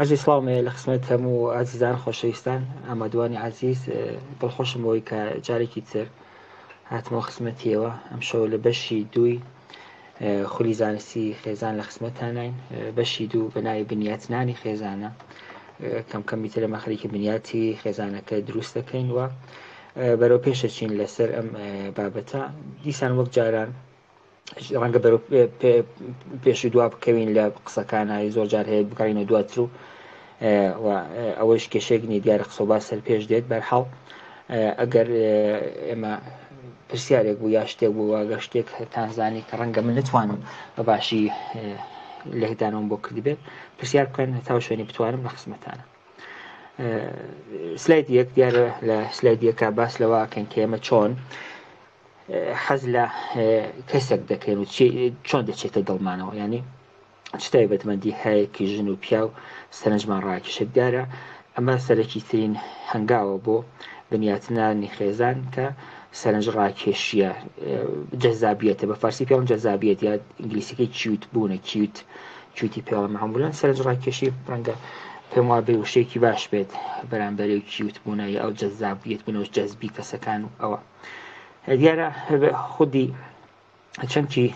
عزیز سڵاومێ لە خزمەت هەموو عزیزان خۆشەویستان ئامادوانی عزیز دڵخۆشم بۆی کە جارێکی تر هاتمەوە خزمەتیەوە ئەم شەو لە بەشی دووی خولی زانستی خێزان لە خزمەتانین. بەشی دوو بەناوی بنیاتنانی خێزانە کەمکەمی تر لەمە خەریکە بنیاتی خێزانەکە دروست دەکەین و بەرەو پێشەچین لەسەر ئەم بابەتە. دیسان وەک جاران ڕەنگە بەرەو پێشی دوا بکەوین لە قسەکانایی زۆر جار هەیە بکارینە دواتر و ئەوەش کێشێکنی دیارە قسەبا سەر پێش دێت. بەرحاڵ ئەگەر ئێمە پرسیارێک بوو یا شتێک بوو ئەگەر شتێک تانزانی کە ڕەنگە من نتوانم بە باشی لێدانەوەم بۆ کردی بێت پرسیار بکەن تا شوێنی بتوانم لە خزمەتانە. سلاید یەک دیارە لە سلاید یەکە باس لەوەکەن کە ئێمە چۆن حەز لە کەسێک دەکەین و چۆن دەچێتە دڵمانەوە، ینی چ تایبەتمەندی هەیەکی ژن و پیا و سەرنجمان ڕاکێشێت. دیارە ئەمە سەرەکی ترین هەنگاوە بۆ بنیاتنانی خێزان کە سەرنج ڕاکێشیە، جەزابیەتە. بە فارسی پێڵم جەزابیەت یا ئینگلیسیەکەی کیوت بوونە، کیوتی پێڵە معمولاً سەرنج ڕاکێشی ڕەنگە پێم وابێ وشەیەکی باش بێت بەرامبەری کیوت بوونە یا ئەو جەزابیەت بوونەوە جەزبی کەسەکان و ئەوە. دیارە خودی چەندی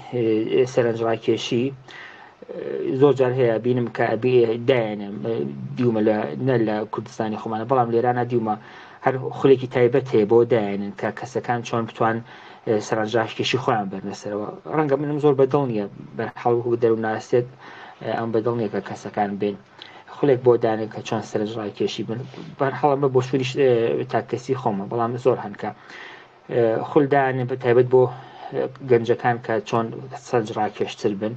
سەرنج ڕاکێشی زۆر جار هەیە بینم کە دایانە دیومە نە لە کوردستانی خۆمانە، بەڵام لێرانە دیومە هەر خولێکی تایبەت هەیە بۆ دایانن کە کەسەکان چۆن بتوان سەرنج ڕاکێشی خۆیان بەرنەسەرەوە. ڕەنگە منم زۆر بەدڵ نییە بەرحەڵ دەروناسێت ئەم بەدڵ نییە کە کەسەکان بێن خولێک بۆ دانێن کە چۆن سەرنج ڕاکێشی بن. بەرحەڵ ئەمە بۆ شووری تاکەسی خۆمە، بەڵام زۆر هەنکە خولدانێن بە تایبەت بۆ گەنجەکان کە چۆن سەرنج ڕاکێشتر بن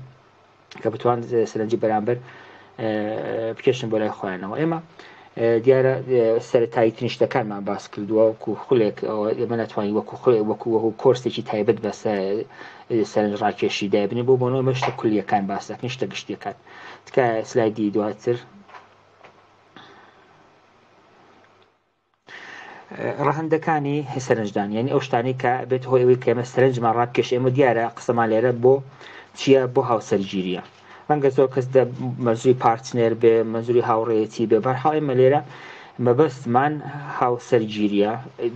کە بتوان سەرنجی بەرامبەر بکێشن بۆ لای خۆیانەوە. ئێمە دیارە سەرەتاییترین شتەکانمان باس کردووە وەکو خولێک ئێمە ناتوانین وەکو کۆرسێکی تایبەت بە سەرنج ڕاکێشی دابنێ بۆ بۆنەوە ئێمە شتە کولیەکان باس دەکەین، شتە گشتیەکان. تکایە سلایدی دواتر ڕەهەندەکانی سەرنجدان، یعنی ئەو شتانی کە بێت هۆی ئەوەی کە ئێمە سەرنجمان ڕاکێش. ئێمە دیارە قسەمان لێرە بۆ چییە؟ بۆ هاوسەرگیریە. ڕەنگە زۆر کەس مەزوری پارتنێر بێ، مەزوری هاوڕێیەتی بێ، بەرحەڵ ئێمە لێرە مەبەستمان هاوسەرگیریە.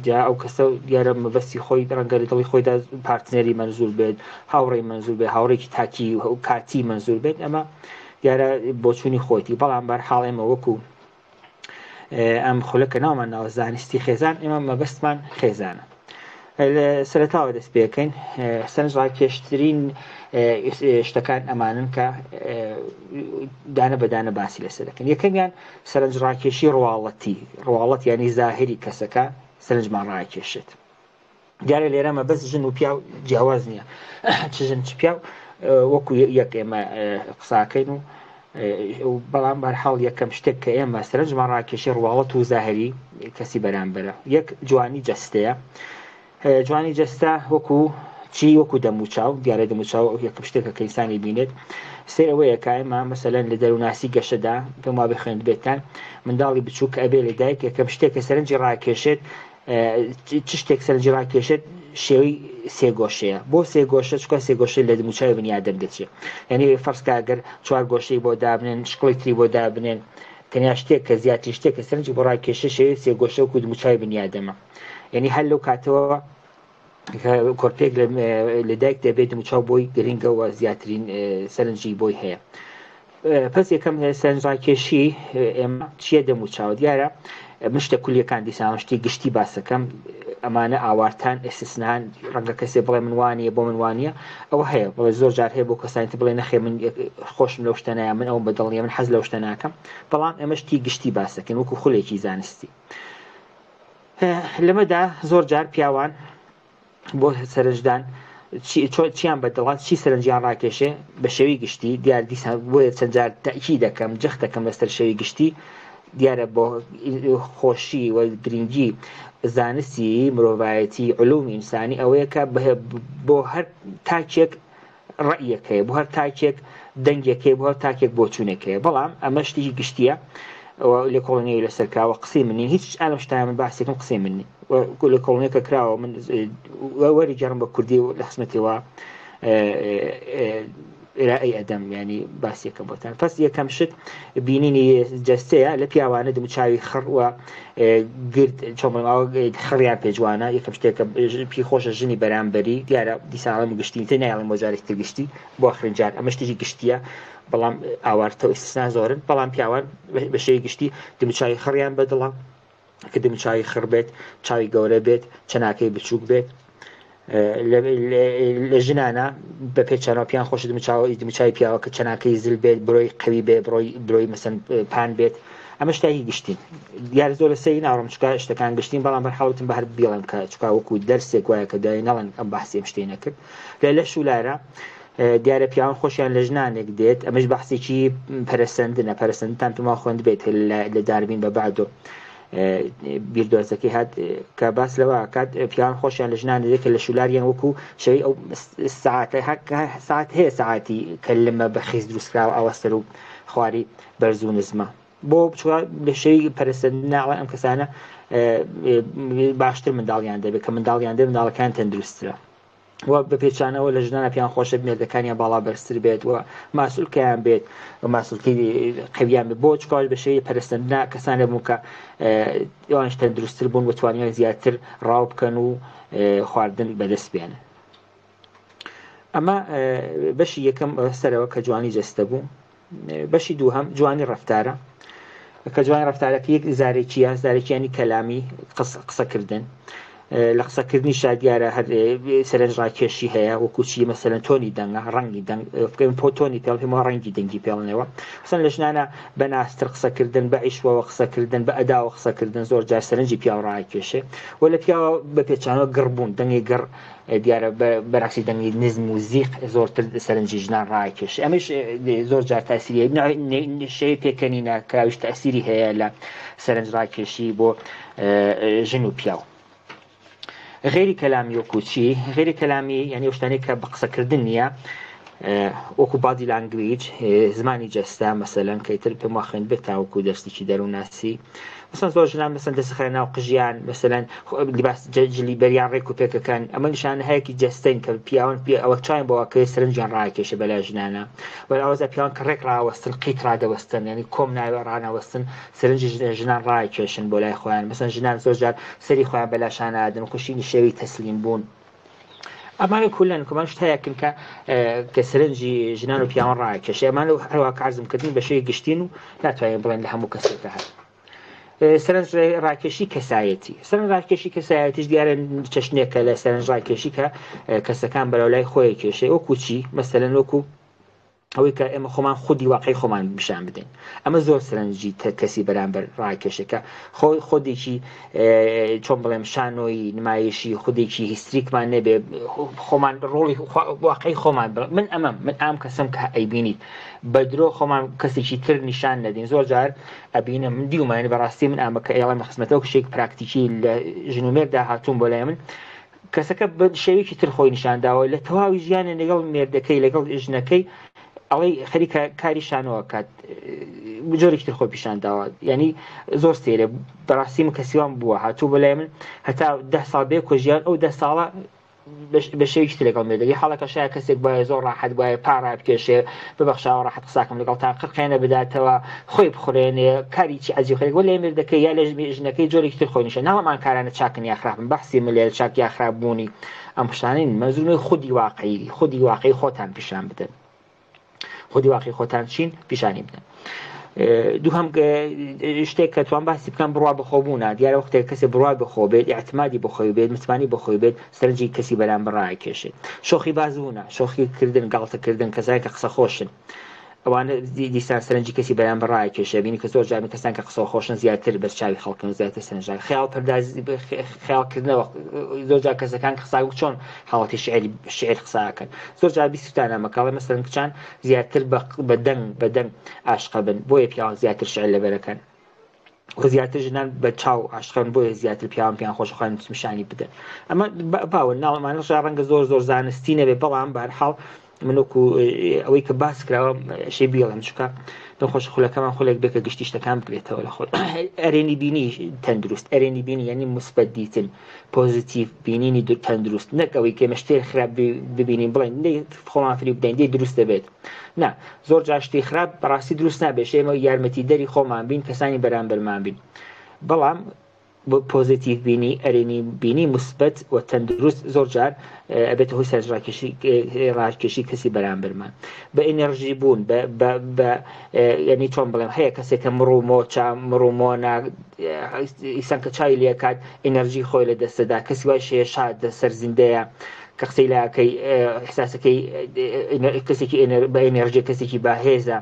جا ئەو کەسە دیارە مەبەستی خۆی ڕەنگە لە دڵی خۆیدا پارتنێری مەنزوور بێت، هاوڕێی مەنزوور بێت، هاوڕێکی تاکی و کاتی مەنزوور بێت، ئەمە دیارە بۆچوونی خۆیتی. بەڵام بەرحەڵ ئێمە وەکو ئەم خولەکە ناومان ناوە زانستی خێزان، ئێمە مەبەستمان خێزانە. سەرەتاوە دەست پێکەین سەرنج ڕاکێشترین شتەکان ئەمانن کە دانە بەدانە باسی لەسەر دەکەن. یەکەمیان سەرنج ڕاکێشی ڕواڵەت یعنی زاهری کەسەکە سەرنجمان ڕاکێشێت. دیارە لێرە مەبەست ژن و پیا و جیاواز نییە، چ ژن چ پیا وەکو یەک ئێمە قساکەین و بەڵام بەرحەڵ یەکەم شتێک کە ئێمە سەرنجمان ڕاکێشی ڕواڵەت و زاهری کەسی بەرامبەرە. یەک جوانی جەستەیە. جوانی جەستە وەکو چی؟ وەکو دەموچاو. دیارە دەموچاو یەکەم شتێکە کە ئینسانی بینێت. سێر ئەوەیە کە ئێمە مەسەلەن لە دەروناسی گەشەدا پێم وابێ خوێندبێتان منداڵی بچووک کە ئەبێ لە دایک یەکەم شتێکە سەرنجی ڕاکێشێت، چ شتێک سەرنجی ڕاکێشێت؟ شێوەی سێگۆشەیە. بۆ سێگۆشە چکە سێگۆشەی لە دەموچاوی بنیادەم دەچێت. یعنی فەرزکە ئەگەر چوار گۆشەی بۆ دابنێن، شکڵی تری بۆ دابنێن، تەنیا شتێک کە زیاتر شتێک کە سەرنجی بۆ ڕاکێشە شێوەی سێگۆشە وەکو دەموچاوی بنیادەمە. یعنی هەر لەو کاتەوە کۆرپێک لە دایک دەبێت دەموچاو بۆی گرنگەوە زیاترین سەرنجی بۆی هەیە. پس یەکەم سەرنج ڕاکێشی ئێمە چییە؟ دەموچاو. دیارە مشتە کولیەکان دیسان شتی گشتی باسەکەم ئەمانە ئاوارتان ئێستسنان ڕەنگە کەسێ بڵێ من وانە بۆ من وانە ئەوە هەیە، بڵێ زۆر جار هەیە بۆ کەسانی بڵێ نەخێ من خۆشم لەو شتەنایە، من ئەو بەدڵنیە، من حەز لەو شتە ناکەم. بەڵام ئێمە شتی گشتی باسەکەن وەکو خولێکی زانستی. لەمەدا زۆر جار پیاوان بۆ سەرنجدان چیان بەدڵات چی سەرنجیان ڕاکێشێ بە شێوی گشتی. دیار دیسان بۆیە چەند جار تاکی دەکەم جەخت دەکەم لەسەر شێوی گشتی. دیارە بۆ خۆشی و گرنگی زانستی مرۆڤایەتی علومی ئینسانی ئەوەیە کە بۆ هەر تاکێک ڕەئیەکەیە، بۆ هەر تاکێک دەنگێکەیە، بۆ هەر تاکێک بۆچوونێکەیە. بەڵام ئەمە شتێکی گشتیە لە کۆڵنیەوە لەسەرکراوە قسەی منی هیچ ئالەم شتای من باسێکم قسەی منی لە کۆڵنیەکە کراوە من وەری گەڕم بە کوردی و لە خزمەتەوە ئێرای ئەدەم ینی باسیەکە بۆتان پس یەکەم شت بینینی جەستەیە لە پیاوانە دموچاوی خڕوە گرد چۆمەڵاو خڕیان پێجوانە یەکەم شتێکە پێی خۆشە ژنی بەرامبەری دیارە دیساڵم گشتی تە نایڵم وەجارێکتر گشتی بۆ ئاخرینجار ئەمە شتێکی گشتیە بەڵام ئاوارتە و ئیسنا زۆرن بەڵام پیاوان بە شێوی گشتی دموچاوی خڕیان بەدڵە کە دموچاوی خڕ بێت چاوی گەورە بێت چەناکەی بچووک بێت لە ژنانە بە پێچەنەوە پیان خۆش دموچاوی پیاوە کە چەناکەی زل بێت بڕۆی قەوی بێت بڕۆی مەسەن پان بێت ئەمە شتێکی گشتین دیار زۆر لە سەری ناڕۆم چکە شتەکان گشتین بەڵام بەرحاڵتم بە هەر بیڵم کە چکا وەکو دەرسێک وایە کە دای نەڵەن ئەم بەحسیم شتێ نەکرد لە شولارە دیارە پیاوان خۆشیان لە ژنانێک دێت ئەمەش بەحسێکی پەرسەندنە پەرسەندتان پێما خوێند بێت لە داربین بە بعدۆ بیردۆزەکەی هات کە باس لەوە کات پیاوان خۆشیان لە ژنان دێت کە لە شولاریان وەکو شەوی ئەو ساعت هەیە ساعتی کە لەمە بە خیز دروستکراوە ئەوەستەر و خواری بەرز و نزمە بۆ بچوە لە شەوی پەرسەندناوە ئەم کەسانە باشتر منداڵیان دەبێت کە منداڵیان دێ منداڵەکان تەندروسترە وە بە پێچانەوە لە ژنانە پیان خۆشە مێردەکانیان باڵا بەرزتر بێت و ماسوولکەیان بێت و ماسوولکی قەویان بێت بۆ چکار بە شێوی پەرستەندنا کەسانە بوون کە ئەوانش تەندروستتر بوون و توانیان زیاتر ڕاو بکەن و خواردن بەدەست بێنن ئەمە بەشی یەکەم سەرەوە کە جوانی جەستە بوو بەشی دووهەم جوانی ڕەفتارە کە جوانی ڕەفتارەکە یەک زارێکیە زارێکیانی کەلامی قسەکردن لە قسەکردنی شادیارە هەر سەرنج ڕاکێشی هەیە وەکوچی مەسەلەن تۆنی دەنگە ڕەنگی دەنگ بکەین پۆ تۆنی پێڵ پێمەوە ڕەنگی دەنگی پێڵنەوە حسن لە ژنانە بە ناستر قسەکردن بە عیشوەوە قسەکردن بە ئەداوە قسەکردن زۆر جار سەرنجی پیاو ڕاکێشێ و لە پیاوە بە پێچانەوە گڕبوون دەنگی گڕ دیارە بەراسی دەنگی نزم و زیق زۆرتر سەرنجی ژنان ڕاکێش ئەمەش زۆر جار تاسیری شەی پێکەنینە کاویش تاسیری هەیە لە سەرنج ڕاکێشی بۆ ژن و پیاو غێری کەلامی وەکوچی غێری کەلامی یعنی شتانێک کە بە قسەکردن نییە وەکو بادی لانگویج زمانی جەستا مەسەلەن کەیتر پێم وا خوێند بێت تاوەکو دەرسێکی دەرووناسی مثلا زۆر ژنان مەسەن دەسەخرە ناو قژیان مەسەلەن لیباس جلی بەریان ڕێک و پێکەکەن ئەمە نیشانە هەیەکی جەستەین کە پیاوان ئەوە چاین بەوە کە سەرنجیان ڕاکێشە بەلای ژنانە وەڵاوەزە پیاوان کە ڕێک ڕاوەستن قیت ڕادەوەستن یعنی کۆم ناوێ ڕانەوەستن سەرنجی ژنان ڕاکێشن بۆ لای خۆیان مەسەن ژنان زۆر جار سەری خۆیان بەلاشان ئادن خوشینی شێوی تەسلیم بوون ئەمانە کولەن کۆمان شت هەیەکن کە سەرنجی ژنان و پیاوان ڕاکێشێ ئەمانە هەروە کارزمکردن بە شێوی گشتین و ناتوانین بڵێن لە هەموو کەسێکە هەر سەرنج ڕاکێشی کەسایەتی سەرنج ڕاکێشی کەسایەتیش دیارە چەشنێکە لە سەرنج ڕاکێشی کە کەسەکان بەرەو لای خۆی کێشێ وەکو چی مەسەلەن وەکو ئەوەی کە ئێمە خۆمان خودی واقعی خۆمان بشان بدەین ئەمە زۆر سەرنجی کەسی بەرامبەر ڕاکێشەکە خۆدێکی چۆن بڵێم شانۆی نمایشی خودێکی هیستریکمان نەبێ خۆمان ڕۆڵی واقعی خۆمان من ئەم کەسم کە ئەیبینیت بە درۆ خۆمان کەسێکی تر نیشان نەدەین زۆر جار ئەبینە من دیومانی بەڕاستی من ئامەکە ئێڵە خزمەتەوە کشێک پراکتیکی لە ژنومێردا هاتوون بۆ لای من کەسەکە بە شێوەیەکی تر خۆی نیشانداوە لە تەواوی ژیانە لەگەڵ مێردەکەی لەگەڵ ژنەکەی ئەڵێ خەریکە کاری شانەوە کات جۆرێکی تر خۆی پیشانداوە یعنی زۆر سێرە بەڕاستی من کەسیوان بووە هاتوو بەلای من هەتا 10 ساڵ بێ کۆژیان ئەو 10 ساڵە بە شێوەیەکی تر لەگەڵ مێردەکەی حاڵەکە شایە کەسێک وایە زۆر ڕاحەت وایە پاڕا بکێشێ ببەخشاوە ڕاحەت قساکەم لەگەڵتان قڕقێنە بداتەوە خۆی بخورێنێ کاریی عەجیب خەریک وە لای مێردەکەی یا لە ژنەکەی جۆرێکی تر خۆی نیشە ناڵەمان کارانە چاکن یا خراپن بەحسی من لێرە چاک یا خراپ بوونی ئەم شتانەی مەزونی خودی واقعی خۆتان پیشان بدەن خودی واقعی خۆتان چین پیشانی بدەن دووهەم شتێک کە توان باسی بکەم بڕوا بەخۆبوونە دیارە وەختێک کەسێ بڕوا بەخۆ بێت ئیعتمادی بەخۆی بێت متمانی بەخۆی بێت سەرنجی کەسی بەرامبەر ڕاکێشێت شۆخی بازبوونە شۆخی کردن گاڵتەکردن کەسانی کە قسە خۆشن ئەوانە دیسان سەرنجی کەسی بەرامبەر ڕاکێشێ بینی کە زۆر جار کەسان کە قسە خۆشن زیاتر بەس چاوی خەڵکن زیاتر سەرنج خەیاڵکردنەوە زۆر جار کەسەکان قسە چۆن حاڵەتی شعر قساکەن زۆر جار بیستانە مەکاڵە مەسەلەن کچان زیاتر بە دەنگ عاشقە بن بۆیە پیاوان زیاتر شعر لەبەرەکەن و زیاتر ژنان بە چاو عاشقن بۆیە زیاتر پیاوان خۆش خۆیان پیشانی بدەن ئەمە باوە ناڵەمانە ڕەنگە زۆر زانستی نەبێ بەڵام بەهەرحاڵ منوەکو ئەوەی کە باس کراوە شەی بیڵێم چکە دڵخۆش خولەکەمان خولێک بێکە گشتی شتەکان بگرێتەوە لە خۆت ئەرێنی بینی تەندروست ئەرێنی بینی ینی مثبەت دیتن پۆزیتیڤ بینینی تەندروست نەک ئەوەی کە شتێک خراپ ببینین بڵێن خۆمان فری بدەین دێ دروست دەبێت نا زۆر جار شتی خراپ بەڕاستی دروست نابێت ئێمە یارمەتی دەری خۆمان بین کەسانی بەرامبەرمان بین بەڵام پۆزیتیڤ بینی ئەرێنی بینی مثبەت و تەندروست زۆر جار ئەبێتە هۆی ڕاکێشی کەسی بەرامبەرمان بە ئێنەرژی بوون ینی چۆن بڵێم هەیە کەسێکە مڕوومۆ مڕوومۆ ئیسان کە چای لێکات ئێنەرژی خۆی لە دەستەدا کەسی وای شەیە شاد سەر زیندەیە کە قسەی لاکەی حساسەکەی کەسێکی بە ئێنەرژی کەسێکی باهێزە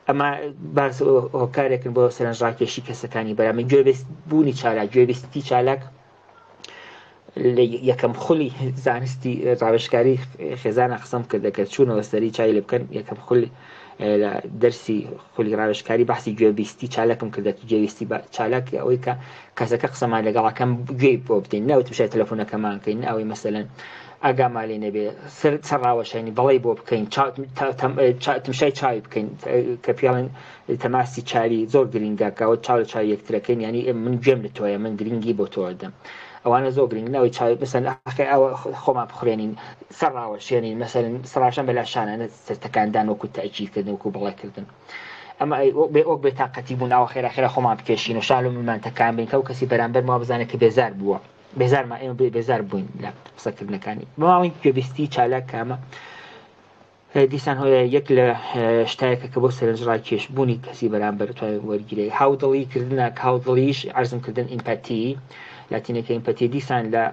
ئەمە باس هۆکارێکن بۆ سەرنجڕاکێشی کەسەکانی بەرامبەر گوێبیست بوونی چالاک گوێبیستی چالاک یەکەم خولی زانستی ڕاوێژکاری خێزانە قسەم کردەکە چوونەوە سەری چای لێ بکەن یەکەم خولی لە دەرسی خولی ڕاوێژکاری بەحسی گوێبیستی چالاکم کردەکە گوێبیستی چالاک ئەوەی کە کەسەکە قسەمان لەگەڵەکەم گوێی بۆ بدەین ناوتم شای تەلەفۆنەکەمان کەین ئەوەی مەسەلەن ئاگامان لێ نەبێ سەرڕاوەشانی بەڵێ بۆ بکەین تمشای چاوی بکەین کە پیاڵن تەماسی چاوی زۆر گرنگاکەوە چاو لە چاوی یەکترەکەین ینی من گوێم لە تۆیە من گرنگی بۆ تۆ دەم ئەوانە زۆر گرنگ ناوی چاوی بسەن ئەوە خۆمان بخورێنین سەرڕاوەشێنین مەسەلەن سەراشان بەلاشانە سەرتەکاندان وەکو تەئکیدکردن وەکو بەڵێکردن ئەمە ئۆک بێتاقەتی بوون ئەوە خێرا خۆمان بکێشین و شال و منمانتەکان بین کە و کەسی بەرامبەر ما بزانێت کە بێزار بووە بێزارمان ئێمە بێزار بووین لە قسەکردنەکانی بەماوەی گوێبیستی چالاک کامە دیسان هۆیە یەک لە شتایەکە کە بۆ سەرنجڕاکێش بوونی کەسی بەرامبەر توانێت وەرگیرێ هاودڵی کردنە هاودڵیش عەرزم کردن ئیمپاتی لاتینەکە ئیمپاتی دیسان لە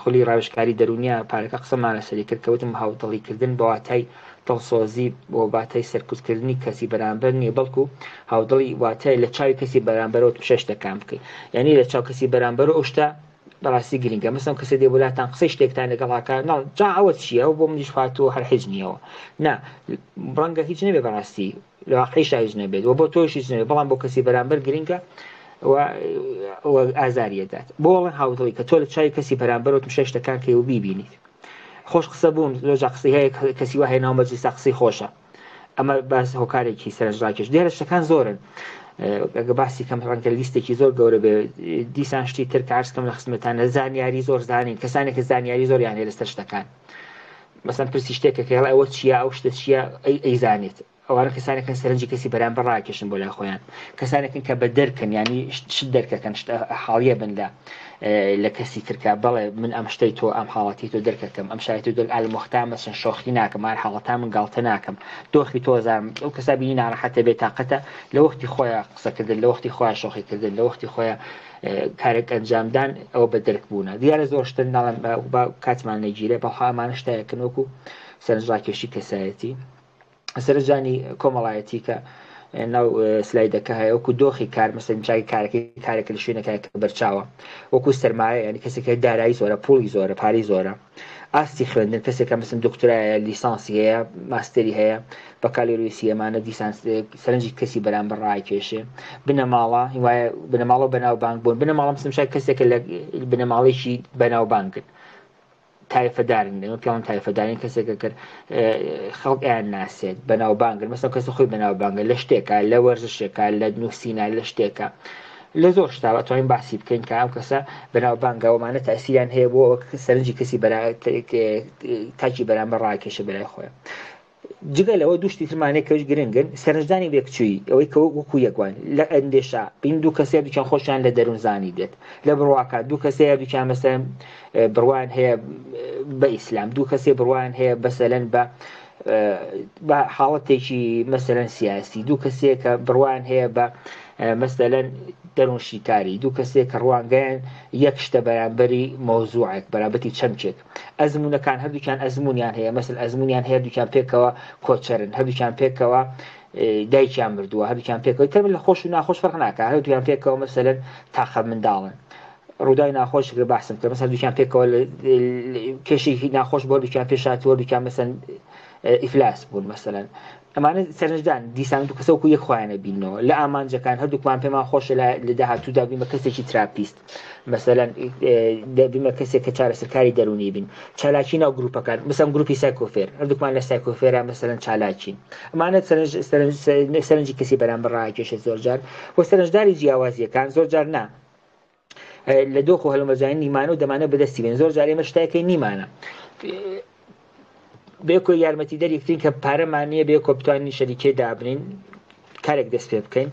خولی ڕاوێژکاری دەرونیا پارەکە قسەمان لەسەری کرد کەوتم هاودڵیکردن بە واتای دڵسۆزی بۆ باتای سەرکوتکردنی کەسی بەرامبەر نییە بەڵکو هاودڵی واتای لە چاوی کەسی بەرامبەرەوە شەش دەکام بکەیت یعنی لە چاو کەسی بەرامبەر ئەو شتە بەڕاستی گرنگە مەسەڵەن کەسێک دێ بۆلاتان قسەی شتێکتان لەگەڵاکە جا ئەوە چییە و بۆ منیش فاتووە هەر هیچ نییەوە نا ڕەنگە هیچ نەبێ بەڕاستی لە واقعیش هیچ نەبێت و بۆ تۆش هیچ نەبێت بەڵام بۆ کەسی بەرامبەر گرنگە ئازاریەدات بۆڵێن هاودڵی کە تۆ لە چاوی کەسی بەرامبەرەوە شەش دەکان کە و بیبینیت خۆش قسە بوون لۆژا قسەی هەیە کەسی وایە ناو مەجلیسا قسەی خۆشە ئەمە باس هۆکارێکی سەرنجڕاکێش دیارە شتەکان زۆرن ئەگە باسی کەم ڕەنگە لیستێکی زۆر گەورە بێ دیسان شتی تر کە عەرز کەم لە خزمەتانە زانیاری زۆر زانین کەسانێکە زانیاری زۆریان هەیە لەسەر شتەکان مەسەڵەن پرسی شتێکە کە ئەوە چییە ئەو شتە چییە ئەیزانێت ئەوانە کەسانێکن سەرنجی کەسی بەرامبەر ڕاکێشن بۆ لای خۆیان کەسانێکن کە بە دەرکن ینی شت دەرکەکەن حاڵیە بن لە کەسی ترکە بەڵێ من ئەم شتەی تۆ ئەم حاڵەتی تۆ دەرکەکەم ئەم شایەتی دڵ ئالمۆختا مەسەن شۆخی ناکەم هەر حاڵەتا من گاڵتە ناکەم دۆخی تۆزارم ئەو کەسا بینی ناڕەحەتە بێتاقەتە لە وەختی خۆیان قسەکردن لە وەختی خۆیان شۆخیکردن لە وەختی خۆیان کارێک ئەنجامدان ئەوە بە دەرک بوونە دیارە زۆر شتن ناڵێن کاتمان نەگیرێ بەڵام ئەمانە شتایەکن وەکو سەرنجڕاکێشی کەسایەتی سەرنجانی کۆمەڵایەتی کە ناو سلایدەکە هەیە وەکو دۆخی کار مەسەن چای کارێک لە شوێنەکە بەرچاوە وەکو سەرمایە ینی کەسێکە دارایی زۆرە پوڵی زۆرە پارەی زۆرە ئاستی خوێندن کەسێکە مەسەن دکتۆرایە لیسانسی هەیە ماستەری هەیە بەکالۆریسی ئەمانە دیسان سەرنجی کەسی بەرامبەر ڕاکێشێ بنەماڵە هیوایە بنەماڵە بەناوبانگ بوون بنەماڵە مەسەن شای کەسێکە لە بنەماڵێکی بەناوبانگن تایفەدارن پیاڵن تایفەدارین کەسێکە کرد خەڵک ئەیان ناسێت بەناوبانگن مەسەڵەن کەسە خۆی بەناوبانگە لە شتێکە لە وەرزشێکە لە نووسینە لە شتێکە لە زۆر شتا توانین باسی بکەین کە ئەم کەسە بەناوبانگەوەمانە تەسیریان هەیە بۆ سەرنجی کەسی تاکی بەرامبەر ڕاکێشە بەلای خۆیان جگە لەوە دوشتی ترمانەیە کەوش گرنگن سەرنجدانی بێکچووی ئەوەی کە وەکو یەکوان لە ئەندێشە بین دوو کەسێک دوچان خۆشیان لە دەروون زانی دێت لە بڕواکە دوو کەسەیە دوچان مەسەلەن بڕوان هەیە بە ئیسلام دوو کەسێ بڕوان هەیە بەسەلەن بە حاڵەتێکی مەسەلەن سیاسی دوو کەسێک کە بڕوان هەیە بە مەسەلەن دەروون شیکاری دوو کەسێک کە ڕوانگەیان یەک شتە بەرامبەری مۆزوعێک بەرامبەتی چەمچێک ئەزمونونەکان هەردووکیان ئەزمونیان هەیە مەسەل ئەزمونیان هەیە دووکیان پێکەوە کۆچەرن هەردووکیان پێکەوە دایکیان مردووە هەردووکیان پێکەوە تر لە خۆش و ناخۆش فەرق ناکات هەردووکیان پێکەوە مەسەلەن تاقە منداڵن ڕووداوی ناخۆشێک باسم کرد مەسەلەن دووکیان پێکەوە کێشێکی ناخۆش بۆ دووکیان پێشاتوە دووکیان مەسەلەن ئیفلاس بوون مەسەلەن ئەمانە سەرنجدان دیسان دوو کەسە وەکو یەکخوایانە بینەوە لە ئامانجەکان هەردووکمان پێمان خۆشە لە داهاتوودا بیمە کەسێکی تراپیست مەسەلەن بیمە کەسێک کە چارەسەرکاری دەرونی بین چالاکی ناو گروپەکان مثلا گروپی سایکۆفێر هەردووکمان لە سایکۆفێرا مەسەلەن چالاکین ئەمانە سەرنجی کەسی بەرامبەر ڕاکێشێت زۆرجار بۆ سەرنجداری جیاوازیەکان زۆرجار نا لە دۆخ و هەڵمەجانی نیمانە و دەمانە بەدەستی بێن زۆر جار ئێمە شتایەکەی نیمانە بێکۆ یارمەتیدەر یەکترین کە پارەمانە بێکۆ بتوانین شەریکێ دابنین کارێک دەست پێ بکەین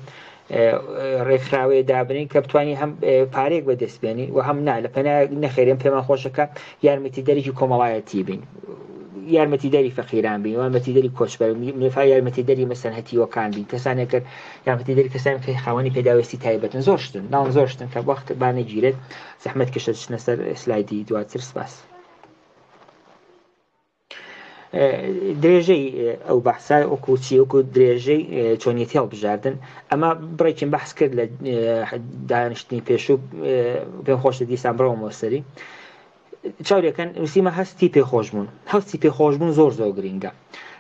ڕێکخراوەیە دابنین کە بتوانین هەم پارێک بەدەستبێنین و هەم نا لە پەنا نەخێرێن پێمان خۆشەکە یارمەتیدەرێکی کۆمەڵایەتی بین یارمەتیدەری فەقیران بین یارمەتیدەری کۆچبەر نفا یارمەتیدەری مەسەن هەتیوەکان بین کەسانێک یارمەتیدەری کەسانی کە خاوەنی پێداویستی تایبەتن زۆرشتن ناوم زۆرشتن کە وەخت بانەگیرێت زەحمەت کەشە چنە سەر سلایدی دواتر سپاس درێژەی ئەو بەحسا وەکوچی وەکو درێژەی چۆنیەتی هەڵبژاردن ئەمە بڕێکین بەحس کرد لە دانیشتنی پێشوو پێم خۆشە دیسان بڕەوەمەوە سەری چاورەکەن نووسیمە هەستی پێخۆشبوون هەستی پێخۆشبوون زۆر گرینگە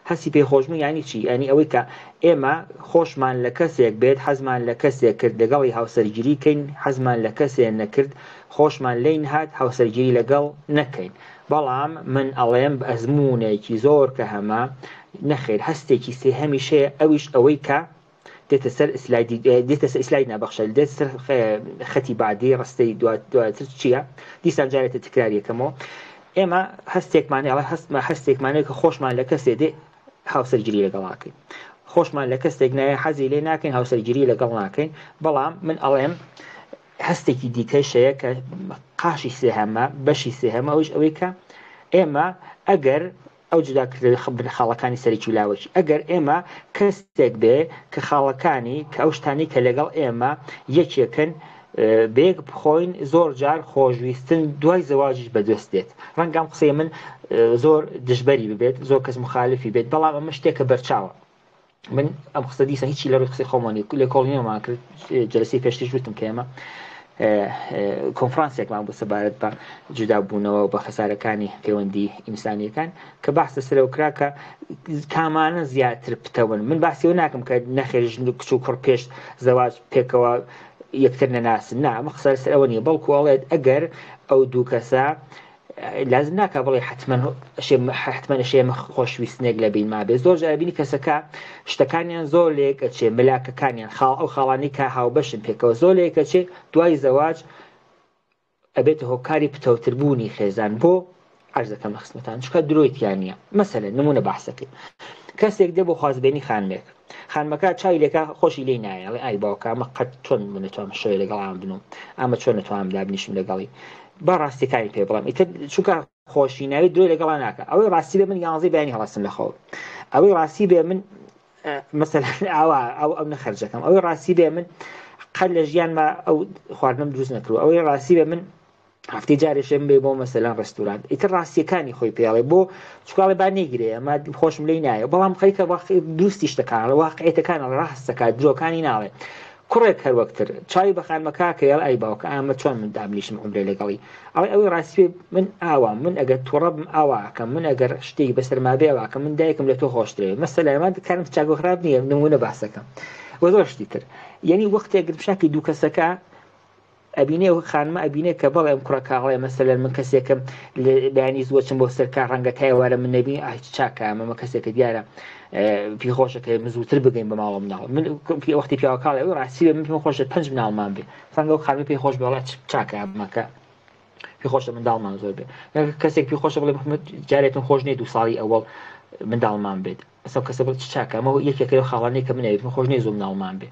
هەستی پێخۆشبوون یانی چی ینی ئەوەی کە ئێمە خۆشمان لە کەسێک بێت حەزمان لە کەسێک کرد لەگەڵی هاوسەرگیری کەین حەزمان لە کەسێک نەکرد خۆشمان لێین هات هاوسەرگیری لەگەڵ نەکەین بەڵام من ئەڵێم بە ئەزمونێکی زۆر کە هەمە نەخێر هەستێکی سێهەمیش هەیە ئەویش ئەوەی کە دێتە سەر ئیسلاید نابەخشە دێت سەر خەتی بعدی ڕستەی دواتر چییە دیسان جارێتە تکراریەکەمەوە ئێمە هەستێکمانەیە کە خۆشمان لە کەسێ دێ هاوسەرگیری لەگەڵاکەین خۆشمان لە کەسێک نایە حەزی لێ ناکەین هاوسەرگیری لەگەڵ ناکەین بەڵام من ئەڵێم هەستێکی دیکەشەیە کە قاشی سێهەمە بەشی سێهەمە ئەوش ئەوەی کە ئێمە ئەگەر ئەو جوداکردن خاڵەکانی سەرکی لاوەکی ئەگەر ئێمە کەسێک بێ کە خاڵەکانی کە ئەو شتانی کە لەگەڵ ئێمە یەکێکن بێک بخۆین زۆر جار خۆشویستن دوای زەواجش بەدەستێت ڕەنگەم قسەی من زۆر دژبەری ببێت زۆر کەس مخالفی بێت بەڵام ئەمە شتێکە بەرچاوە من ئەم قسە دیسە هیچی لە ڕووی قسەی خۆمانی لێ کۆڵینەوەمان کرد جەلسەی پێشتیش وتم کە ئێمە کۆنفرانسێکمان بۆ سەبارەت بە جودابوونەوە و بە خەسارەکانی پەیوەندی ئینسانیەکان کە بەحسە سەرەوە کرا کە کامانە زیاتر پتەون من باسیەوە ناکەم کە نەخێر ژن کچ و کوڕ پێش زەواج پێکەوە یەکتر نەناسن نا ئەمە قسە لەسەر ئەوە نییە بەڵکو ئەڵێت ئەگەر ئەو دوو کەسە لازم ناکە بڵێ حتمما ئەشێمە خۆشویستنێک لە بین ما بێ زۆر جار بینی کەسەکە شتەکانیان زۆر لێکەچێ ملاکەکانیان ئەو خاڵانی کە هاوبەشن پێکەوە زۆر لێکەچێ دوای زەواج ئەبێتە هۆکاری پتەوتربوونی خێزان بۆ عەرزەکەم لە خزمەتان چونکە درۆیتیان نییە مەسەلەن نمونە بەحسەکەی کەسێک دێ بۆ خوازبێنی خانمێک خانمەکە چاوی لێکە خۆشی لێی نایە ئەڵێ ئای باوکە ئەمە قەت چۆن نەتوانم شەوێ لەگەڵام بنوم ئەمە چۆن نەتوانم دابنیشم لەگەڵی با ڕاستیەکانی پێ بڵام ئیتر چونکە خۆشی ناوی درۆی لەگەڵا ناکە ئەوەی ڕاستی بێ من یانزەی بەیانی هەڵەسم لەخەوە ئەوەی ڕاستی بێ من مەسەلەن ئەو نەخەرجەکەم ئەوەی ڕاستی بێ من قەت لە ژیانما ئەو خواردنم دروست نەکردووە ئەوەی ڕاستی بێ من هەفتەی جارێشم بێ بۆ مەسەلەن ڕێستوران ئیتر ڕاستیەکانی خۆی پێڵێ بۆ چکاڵێ با نێگرێ ئەمە خۆشم لێی نایە بەڵام خەریکە دروستی شتەکان واقعیەتەکان ڕاستەکات درۆکانی ناڵێ کوڕێک هەروەکتر چای بە خانمەکە کە ئێڵ ئای باوکە ئامە چۆن من دابنیشم عمرێ لەگەڵی ئەوەی ڕاستی من ئاوام من ئەگەر تووڕە بم ئاواکەم من ئەگەر شتێکی بەسەرما بێواکە من دایکم لە تۆ خۆشترێ مەسەلە ئەمە کارم چاک و خراپ نییە نمونە باسەکەم وە زۆر شتی تر یعنی وەختێک گرفشاکی دوو کەسەکە ئەبینێ و خانمە ئەبینێ کە بەڵێ ئەم کوڕەکەڵێ مەسەلەن من کەسێکم بەیانی زوەچم بۆ سەرکار ڕەنگە تایوارە من نەبی چاکە ئەمە کەسێکە دیارە پێی خۆشەکە من زووتر بگەین بە ماڵم ناڵ من وەختی پیاوەکاڵێ ئەو ڕاستی من پێم خۆشە 5 مناڵمان بێ ڕەنگە و خانمە پێی خۆش بێڵات چاکە ئەمەکە پێی خۆشە منداڵمان زۆر بێ کەسێک پێی خۆشە بڵێ جارێتم خۆش نیە 2 ساڵی ئەوەڵ منداڵمان بێت ئەسا کەسە بڵ چاکە ئەمە یەکێکە خاڵانەی کە منەوێت من خۆش نیە زوو مناڵمان بێ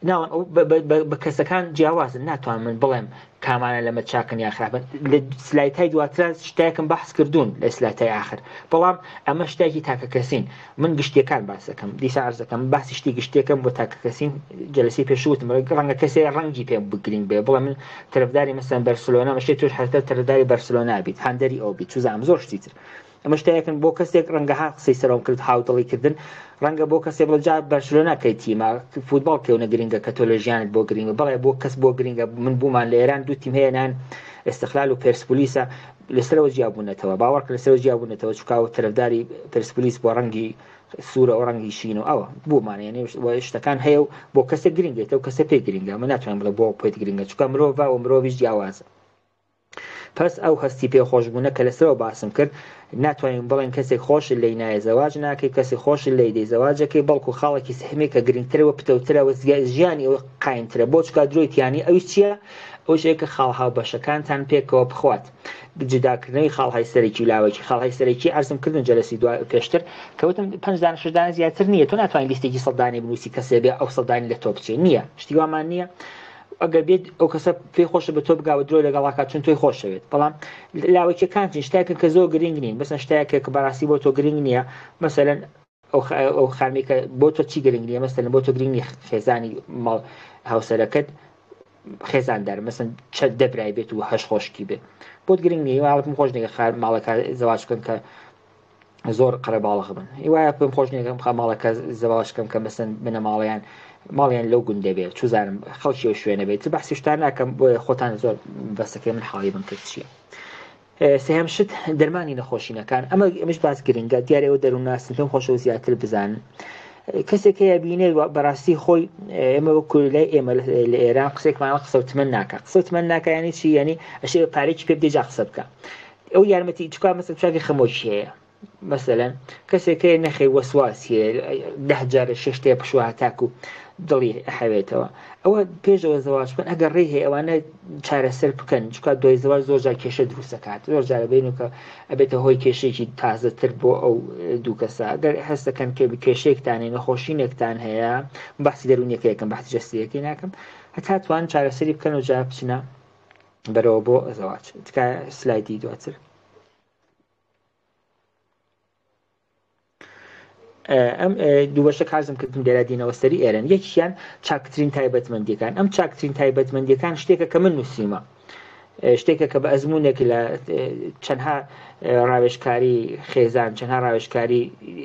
بە کەسەکان جیاوازن ناتوان من بڵێم کامانە لەمە چاکن یا خراپن لە سلایتای دواترە شتێکم بەحس کردوون لە سلایتای آخر بەڵام ئەمە شتێکی تاکە کەسین من گشتیەکان باسەکەم دیسا عەرزەکەم باسی شتی گشتێکم بۆ تاکە کەسین جەلسەی پێشوتم ڕەنگە کەسێ ڕەنگی پێم بگرین بێ بڵێ من تەرەفداری مەسەلەن بەرسلۆنا مەشێت توش حتە تەرەفداری بەرسلۆنا بیت هەندەری ئەو بیت چوزانم زۆر شتی تر ئەمە شتێکن بۆ کەسێک ڕەنگە ها قسەی سەرۆم کرد هاوتەڵی کردن ڕەنگە بۆ کەسێک بڵ جا بەرسلۆنا کەی تیمە فوتباڵ کێونە گرنگە کە تۆ لە ژیانت بۆ گرنگە بەڵێ بۆ کەس بۆ گرنگە من بوومان لە ئێران دوو تیم هەیەنان ئێستقلال و پێرسپۆلیسە لەسەرەوە جیابوونەتەوە باوەڕکە لەسەرەوە جیابوونەتەوە چکاوە تەرەفداری پێرسپۆلیس بۆ ڕەنگی سوورە ئەو ڕەنگی شین و ئەوە بوومانە ینی شتەکان هەیە و بۆ کەسە گرنگێتەوە کەسە پێ گرنگە من ناتوانم بڵێ بۆ پێت گرنگە چونکە مرۆڤ و مرۆڤیش جیاوازە. پس ئەو هەستی پێخۆشبوونە کە لەسەرەوە باسم کرد ناتوانین بڵێن کەسێک خۆش لی نایە زەواج ناکەی کەسی خۆش لی دەی زەواجەکەی بەڵکو خاڵێکی سەهمێک کە گرنگترەوە پتەوترەوە ژیانی ئەوە قایمترە بۆ چکە درۆیتیانی ئەوی چییە؟ ئەو شەیەکە خاڵها و بەشەکانتان پێکەوە بخوات جداکردنەوەی خاڵهای سەرەکی و لاوەکی خاڵهای سەرەکی ئەرزم کردن جەلەسی پێشتر کەوتم 5 دانە 6 دانە زیاتر نییە تۆ ناتوانین لیستێکی 100 دانەی بنووسی کەسێ بێ ئەو 100 دانی لە تۆ بچێت نییە شتی وامان نییە ئەگەر بێت ئەو کەسە پێی خۆشە بە تۆ بگاوە درۆی لەگەڵاکات چون تۆی خۆشەوێت بەڵام لاوەکیەکانتین شتێکن کە زۆر گرنگ نین بەسن شتێکە کە بەڕاستی بۆ تۆ گرنگ نییە مەسەلەن ئەو خارمێکە بۆ تۆ چی گرنگ نییە مەسەلەن بۆ تۆ گرنگ نیە خێزانی ماڵ هاوسەرەکەت خێزاندار مەسەن چ دەبرای بێت و هەش خۆشکی بێت بۆت گرنگ نیە وایڵم خۆش نیە ماڵەکە زەواج بکەن کە زۆر قەرەباڵغ بن وایە پێم خۆش نیە ماڵەکە زەواج بکەم کە مەسەن بنە ماڵیان لەو گوندە بێت چوزانم خەڵکی ئەو شوێنە بێت بەحسی شتان ناکەم بۆیە خۆتان زۆر بەسەکەی من حاڵی من کرد چییە. سێهەم شت دەرمانی نەخۆشینەکان ئەمەش باس گرنگە دیارە ئەوە دەروونناسن پێم خۆشەوە زیاتر بزانن کەسێک هەیە بینێت بەڕاستی خۆی ئێمە وەکو لای ئێمە لە ئێران قسێکمانە قسەوتمە ناکە قسەوتمە ناکە ینی چی ینی ئەشێ پارێکی پێ بدەیجا قسە بکە ئەو یارمەتی چکا مەسەن چاکی خەمۆکی هەیە مەسەلەن کەسێک هەیە نەخەی وەسواسیە 10 جارە 6 شتێ پشووە تاکو دڵی حەوێتەوە ئەوە پێشەوە زەواج بکەن ئەگەر ڕێی هەیە ئەوانە چارەسەر بکەن چکات دوای زەواج زۆر جار کێشە دروستەکات زۆر جارە بینکە ئەبێتە هۆی کێشێکی تازەتر بۆ ئەو دوو کەسە ئەگەر هەستەکەن کە کێشەیەکتانی نەخۆشینێکتان هەیە بەحسی دەرونیەکە یەکەم بەحسی جەستیەکەی ناکەم هەتا توان چارەسەری بکەن و جا بچنە بەرەوە بۆ زەواج تکا سلایدی دواتر. ئەم دوو بەشە کارزم کردم لێرە دینەوە سەری ئێرەن یەکیان چاکترین تایبەتمەندیەکان ئەم چاکترین تایبەتمەندیەکان شتێکە کە من نووسیمە شتێکە کە بە ئەزمونێک لە چەندها ڕاوێژکاری خێزان چەندها ڕاوێژکاری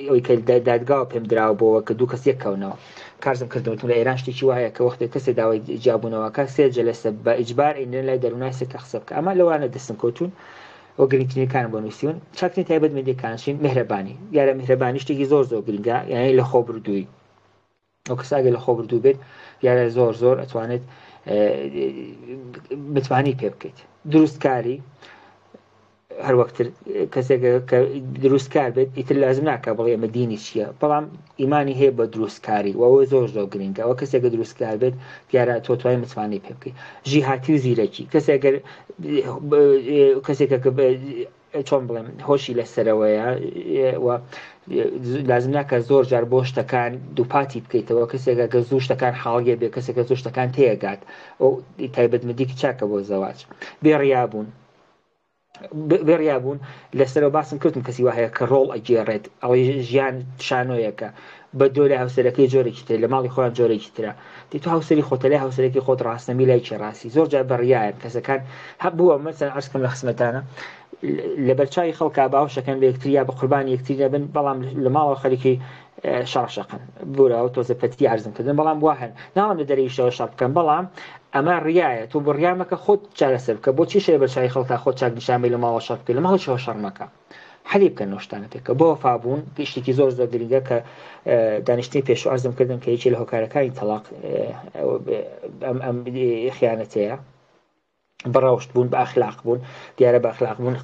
ئەوی کە دادگاوە پێم دراوە بۆەوە کە دوو کەس یەکەونەوە کارزم کردوتم لە ئێران شتێکی وایە کە وەختێک کەسێک داوای جیابوونەوەکە 3 جەلسە بە ئیجبار ئینێن لای دەروونای سێ قسە بکە ئەمە لەوانە دەستم کەوتون ئەو گرنگترینەکان بۆ نووسیون چاکترین تایبەتمەندیەکانشین میهرەبانی یارە میهرەبانی شتێکی زۆر گرنگە یعنی لە خۆ بردووی ئەو کەساگە لە خۆ بردوو بێت یارە زۆر ئەتوانێت بتوانی پێ بکەیت دروستکاری هەر وەکتر کەسێک کە دروستکار بێت ئیتر لازم ناکە بڵێ ئەمە دینی چییە بەڵام ئیمانی هەیە بە دروستکاری و ئەوە زۆر گرنگە ئەوە کەسێکە دروستکار بێت دیارە تۆ توانای متوانی پێ بکەیت ژیهاتی و زیرەکی کەسێکە چۆن بڵێم هۆشی لەسەرەوەیە و لازم ناکە زۆر جار بۆ شتەکان دووپاتی بکەیتەوە کەسێکە گە زوو شتەکان حاڵگێ بێ کەسێکە زۆر شتەکان تێگات ئەو تایبەتمەندیکی چاکە بۆ زەواج بێڕیابوون لەسەرەوە باسم کردم کەسی وهەیە کە ڕۆڵ ئەگێڕێت ئەوەی ژیان شانۆیەکە بە دۆ لە هاوسەرەکەی جۆرێکی تر لە ماڵی خۆیان جۆرێکی ترە دی تو هاوسەری خۆتە لای هاوسەرێکی خۆت ڕاستەمی لایکی ڕاستی زۆر جار بەڕیایەن کەسەکان هەبووە مەسەن عەرزکەم لە خزمەتانە لە بەرچاوی خەڵکا باوشەکەن بە یەکتر یا بە قوربانی یەکتر دەبن بەڵام لە ماڵەوە خەریکی شەڕشەقن بورەوە تۆزە پەتی عەرزم کردن بەڵام وا هەن ناڵم لە دەرەویشەوە شەڕ بکەن بەڵام ئەمە ڕیایە تۆ بڕیامەکە خۆت چارەسەر بکە بۆچی شێ بەرچاوی خەڵکا خۆت چاک نیشانبەی لە ماڵەوە شەڕ بکەی لە ماڵیشەوە شەڕ مەکە حەلی بکەن ئەو شتانە پێکە بۆ وەفابوون شتێکی زۆر گرنگە کە دانیشتنی پێشوو عەرزم کردم کە یەکێ لە هۆکارەکانی تەلاق ئەم خیانەتەیە بەڕەوشت بوون بە ئەخلاق بوون دیارە بە ئەخلاق بوون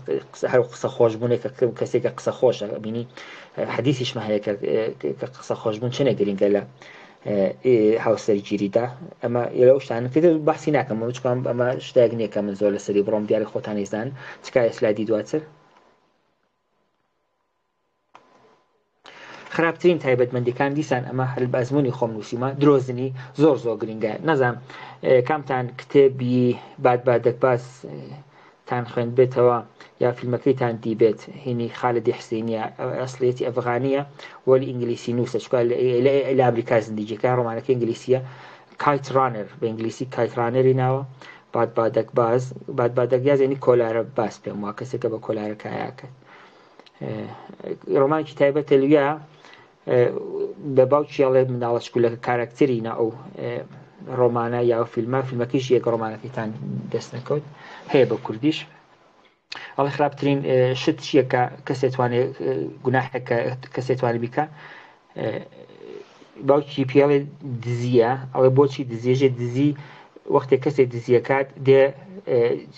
هەر قسە خۆش بوونێک کەسێکە قسە خۆشە بینی حەدیثیشمە هەیە کە قسە خۆش بوون چنە گرنگە لە هاوسەرگیریدا ئەمە لەو شتانە کرد باسی ناکەم چکم ئەمە شتێک نییە کە من زۆر لەسەری بڕۆم دیارە خۆتانی زان چکای سلایدی دواتر خراپترین تایبەتمەندیەکان دیسان ئەمە هەل بە ئەزموونی خۆم نووسیمە درۆزنی زۆر گرنگە نەزانم کامتان کتێبی بادبادەک باس تان خوێن بێتەوە یا فیلمەکەیتان دیبێت هینی خالدی حسینیە ئەسڵێتی ئەفغانیە وەلی ئینگلیسی نووسە چکە لە ئەمریکا زندگیەکە ڕۆمانەکە ئینگلیسیە کایت رانر بە ئینگلیسی کایت رانەری ناوە بادبادەک یازێنی کۆلارە باس پێم وە کەسێکە بە کۆلارە کایاکە ڕۆمانێکی تایبەتە لویا بە باوکیڵێ مناڵە شکولەکە کارکتەرینە ئەو ڕۆمانە یا فیلمەکەیش یەک ڕۆمانەکەیتان دەست نەکەوت هەیە بە کوردیش ئەڵێ خراپترین شت چیەکە کەسێ توانێت گوناحێکە کەسێ توانێت بیکە باوکی پێڵێ دزیە ئەڵێ بۆچی دزیێژێ دزی وەختێک کەسێک دزیەکات دێ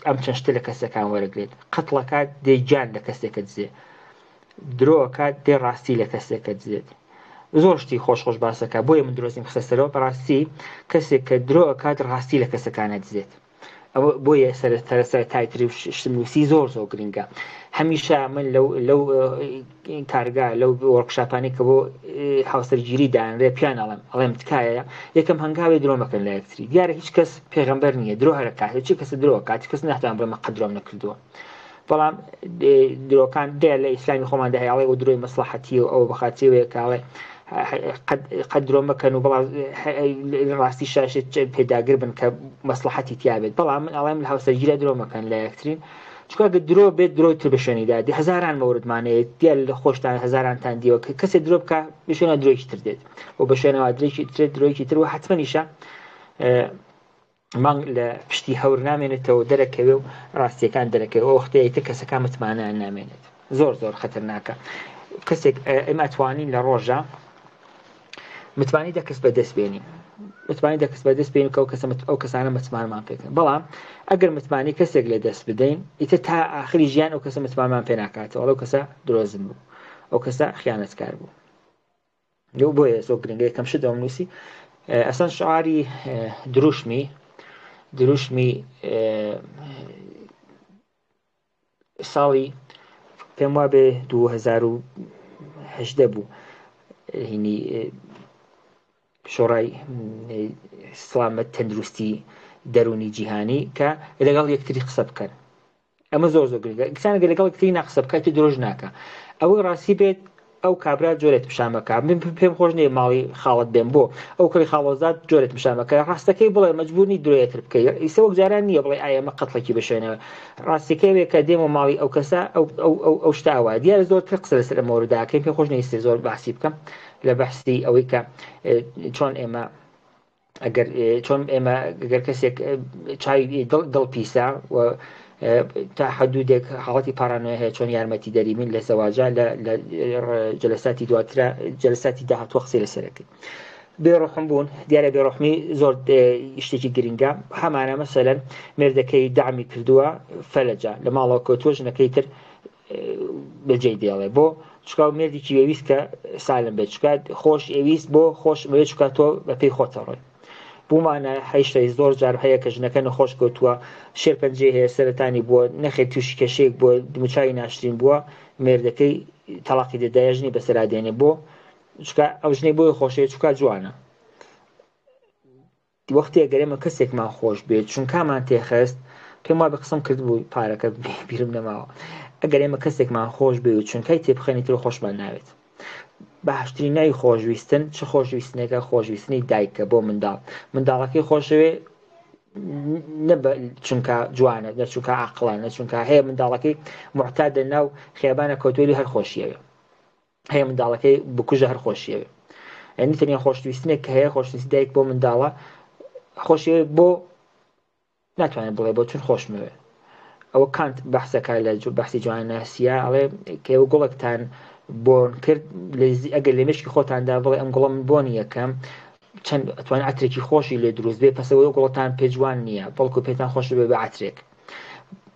ئەم چەند شتە لە کەسەکان وەرەگرێت قەتڵەکات دێ گیان لە کەسێکە دزێت درۆکات دێ ڕاستی لە کەسێکە دزێت زۆر شتی خۆش باسەکە بۆیە من درۆزیم خستەرەوە بەڕاستی کەسێک کە درۆکات ڕاستی لە کەسەکانە دزێت ئەوە بۆیە سەرسەر تایتری شتنووسی زۆر گرنگە هەمیشە من لەو کارگا لەو وەرکشاپانی کە بۆ هاوسەرگیری دانرێ پیان ئەڵێم تکایە یەکەم هەنگاوی درۆمەکەن لە یەکتری دیارە هیچ کەس پێغەمبەر نییە درۆ هەرەکات چی کەسە درۆ کاتی کەس ناتوان بڵێمە قەدرۆم نەکردووە بەڵام درۆکان دێ لە ئیسلامی خۆماندا هەیەڵێ و درۆی مەسلحەتی و ئەو بەخاتیوەیە کاڵێ قەت درۆ مەکەن و بەڵام ڕاستی شاشت پێداگر بن کە مەسلحەتی تیابێت بەڵام من ئەڵێم لە هاوسەرگیرە درۆ مەکەن لە یەکترین چکە درۆ بێت درۆی تر بەشێنیدا دی هەزاران مەوردمانەیە دیار لە خۆشتان هەزارانتان دیوە کە کەسێک درۆ بکە بشێنە درۆیکی تر دێت و بەشێنەوە درۆیکی تر و حتمەنیشە مانگ لە پشتی هەور نامێنێتەوە دەرەکەوێ و ڕاستیەکان دەرەکەوە وەختەیە کەسەکان متمانەیان نامێنێت زۆر خەتەرناکە کەسێک ئێمە ئەتوانین لە ڕۆژە متمانی دەکەس بەدەست بێنین متمانی دەکەس بەدەست بێنین کە ئەو کەسانە متمانمان پێکەن بەڵام ئەگەر متمانی کەسێک لە دەست بدەین ئیتر تا ئاخری ژیان ئەو کەسە متمانمان پێ ناکاتەوە ئەو کەسە درۆزن بوو ئەو کەسە خیانەتکار بوو لەو بۆیە زۆر گرنگە یەکەم شت دەوم نووسی ئەسەن شعاری دروشمی ساڵی پێم وابێ 2018 بوو هینی شۆڕای سلامەت تەندروستی دەرونی جیهانی کە لەگەڵ یەکتری قسە بکەن ئەمە زۆر گرنگە کسانەگە لەگەڵ یەکتری ناقسە بکات درۆژ ناکە ئەوەی ڕاستی بێت ئەو کابرا جۆرێت پیشامەکە من پێم خۆش نییە ماڵی خاڵت بێن بۆ ئەو کڕی خاڵۆزات جۆرێت پیشامەکە ڕاستەکەی بڵێ مەجبوری درۆیەتر بکەیت ئیسە وەک جاران نییە بڵێ ئایەمە قەتڵێکی بشێنەوە ڕاستیەکەی کە دێمە ماڵی ئەو کەسە ئەو شتاوە دیارە زۆر تر قسە لەسەر ئەمەورداکەی پێ خۆش نویستی زۆر باسی بکەم لە بەحسی ئەوەی کە چۆن ئێمە کەسێک چای دڵ پیسە و تا حدودێک حاڵەتی پارانۆیە هەیە چۆن یارمەتی دەریمین لە زەواجە لە جەلساتی دواترە جەلساتی داهاتوە قسەی لەسەرەکەی بێڕۆحم بوون دیارە بێڕۆحمی زۆر شتێکی گرنگە هەمانە مەسەلەن مێردەکەی دامی کردووە فەلەجە لە ماڵەوە کەوتووە ژنەکەی تر بەجێی دێڵێ بۆ چکاو مێردێکی ئێویست کە سالم بێت چکات خۆش ئێویست بۆ خۆش بێت چکات تۆ بەپێی خۆتەڕۆی بوومانە هەیشتەی زۆر جار هەیە کە ژنەکە نەخۆش کەوتووە شێرپەنجێ هەیە سەرەتانی بووە نەخێت تووشی کەشێک بۆ دموچای ناشرین بووە مێردەکەی تەلاقی دەدایە ژنی بەسەرادێنێ بۆ چکە ئەو ژنەی بۆی خۆشەیە چکە جوانە وەختی ئەگەرێمە کەسێکمان خۆش بێت چونکەمان تێخست پێم وا بە قسەم کرد بوو پارەکە بیرم نەماوە ئەگەر ئێمە کەسێکمان خۆش بێ و چونکەی تێبخەنیتر خۆشمان ناوێت باشترینای خۆشویستن چ خۆشویستنێکە خۆشویستنی دایکە بۆ منداڵەکەی خۆشەوێ چونکە جوانە نە چونکە عەقڵە نە چونکە هەیە منداڵەکەی معتادە ناو خێبانە کەوتوێلی هەر خۆشیەوێ هەیە منداڵەکەی بکوژە هەر خۆشیەوێ یعنی تەنیا خۆشویستنێک کە هەیە خۆشویستی دایک بۆ منداڵە خۆشیەوێ بۆ ناتوانێت بڵێ بۆ چون خۆشمەوێ ئەوە کانت بەحسەکە لە بەحسی جوانەسیە ئەڵێ کێوە گوڵێکتان بۆن کرد ئەگەر لە مشکی خۆتاندا بڵێ ئەم گوڵم بۆنی یەکەم چەند ئەتوان عترێکی خۆشی لێ دروست بێ پسەوەی گوڵتان پێجوان نییە بەڵکو پێتان خۆش بێ بە عترێک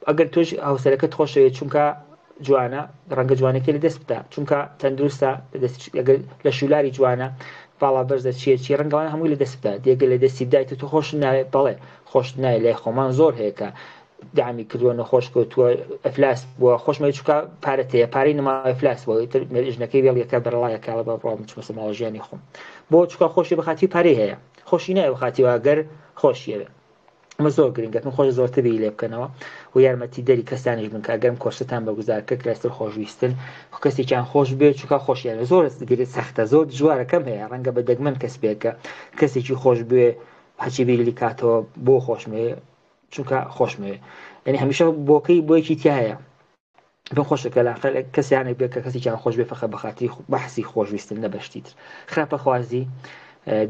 ئەگەر تۆش هاوسەرەکەت خۆشەوێت چونکە جوانە ڕەنگە جوانەکەی لە دەست بدە چونکە تەندروستە لە شولاری جوانە باڵا بەرزە چی ڕەنگەوانە هەمووی لە دەست بدە دیگە لە دەستی بدایت تۆ خۆش ناوێت بەڵێ خۆش نایە لای خۆمان زۆر هەیە کە دامی کردووە نەخۆش کەوتووە ئەفلاس بووە خۆشمەوێت چونکە پارەتەیە پارەی نەما ئەفلاس بووە ژنەکەی بێڵیەکە بەرەڵایەکە بە ڕۆم چمەسە ماڵژیانی خۆم بۆ چونکە خۆشی بەخاتی پارەی هەیە خۆشی نایە بەخاتی واگەر خۆشیەوێ ئەمە زۆر گرنگە من خۆش زۆرتر بێ لێ بکەنەوە و یارمەتی دەری کەسانیش بن کە ئەگەرم کۆرسەتان بەگوزارکە کراستر خۆشویستن کەسێکیان خۆش بێت چونکە خۆشیانە زۆر گرێت سەختە زۆر دژوارەکەم هەیە ڕەنگە بە دەگمەن کەس بێکە کەسێکی خۆش بێ هەچی بیری کاتەوە بۆ خۆشمەوێ چونکە خۆشمەوێ یعنی هەمیشە بۆکەی بۆیەکی تیا هەیە بۆ خۆشەکە لە کەسیانێک بێت کە کەسێکیان خۆش بێ فەقە بەخاطری بەحسی خۆشویستن نەبەشتی تر خراپە خوازی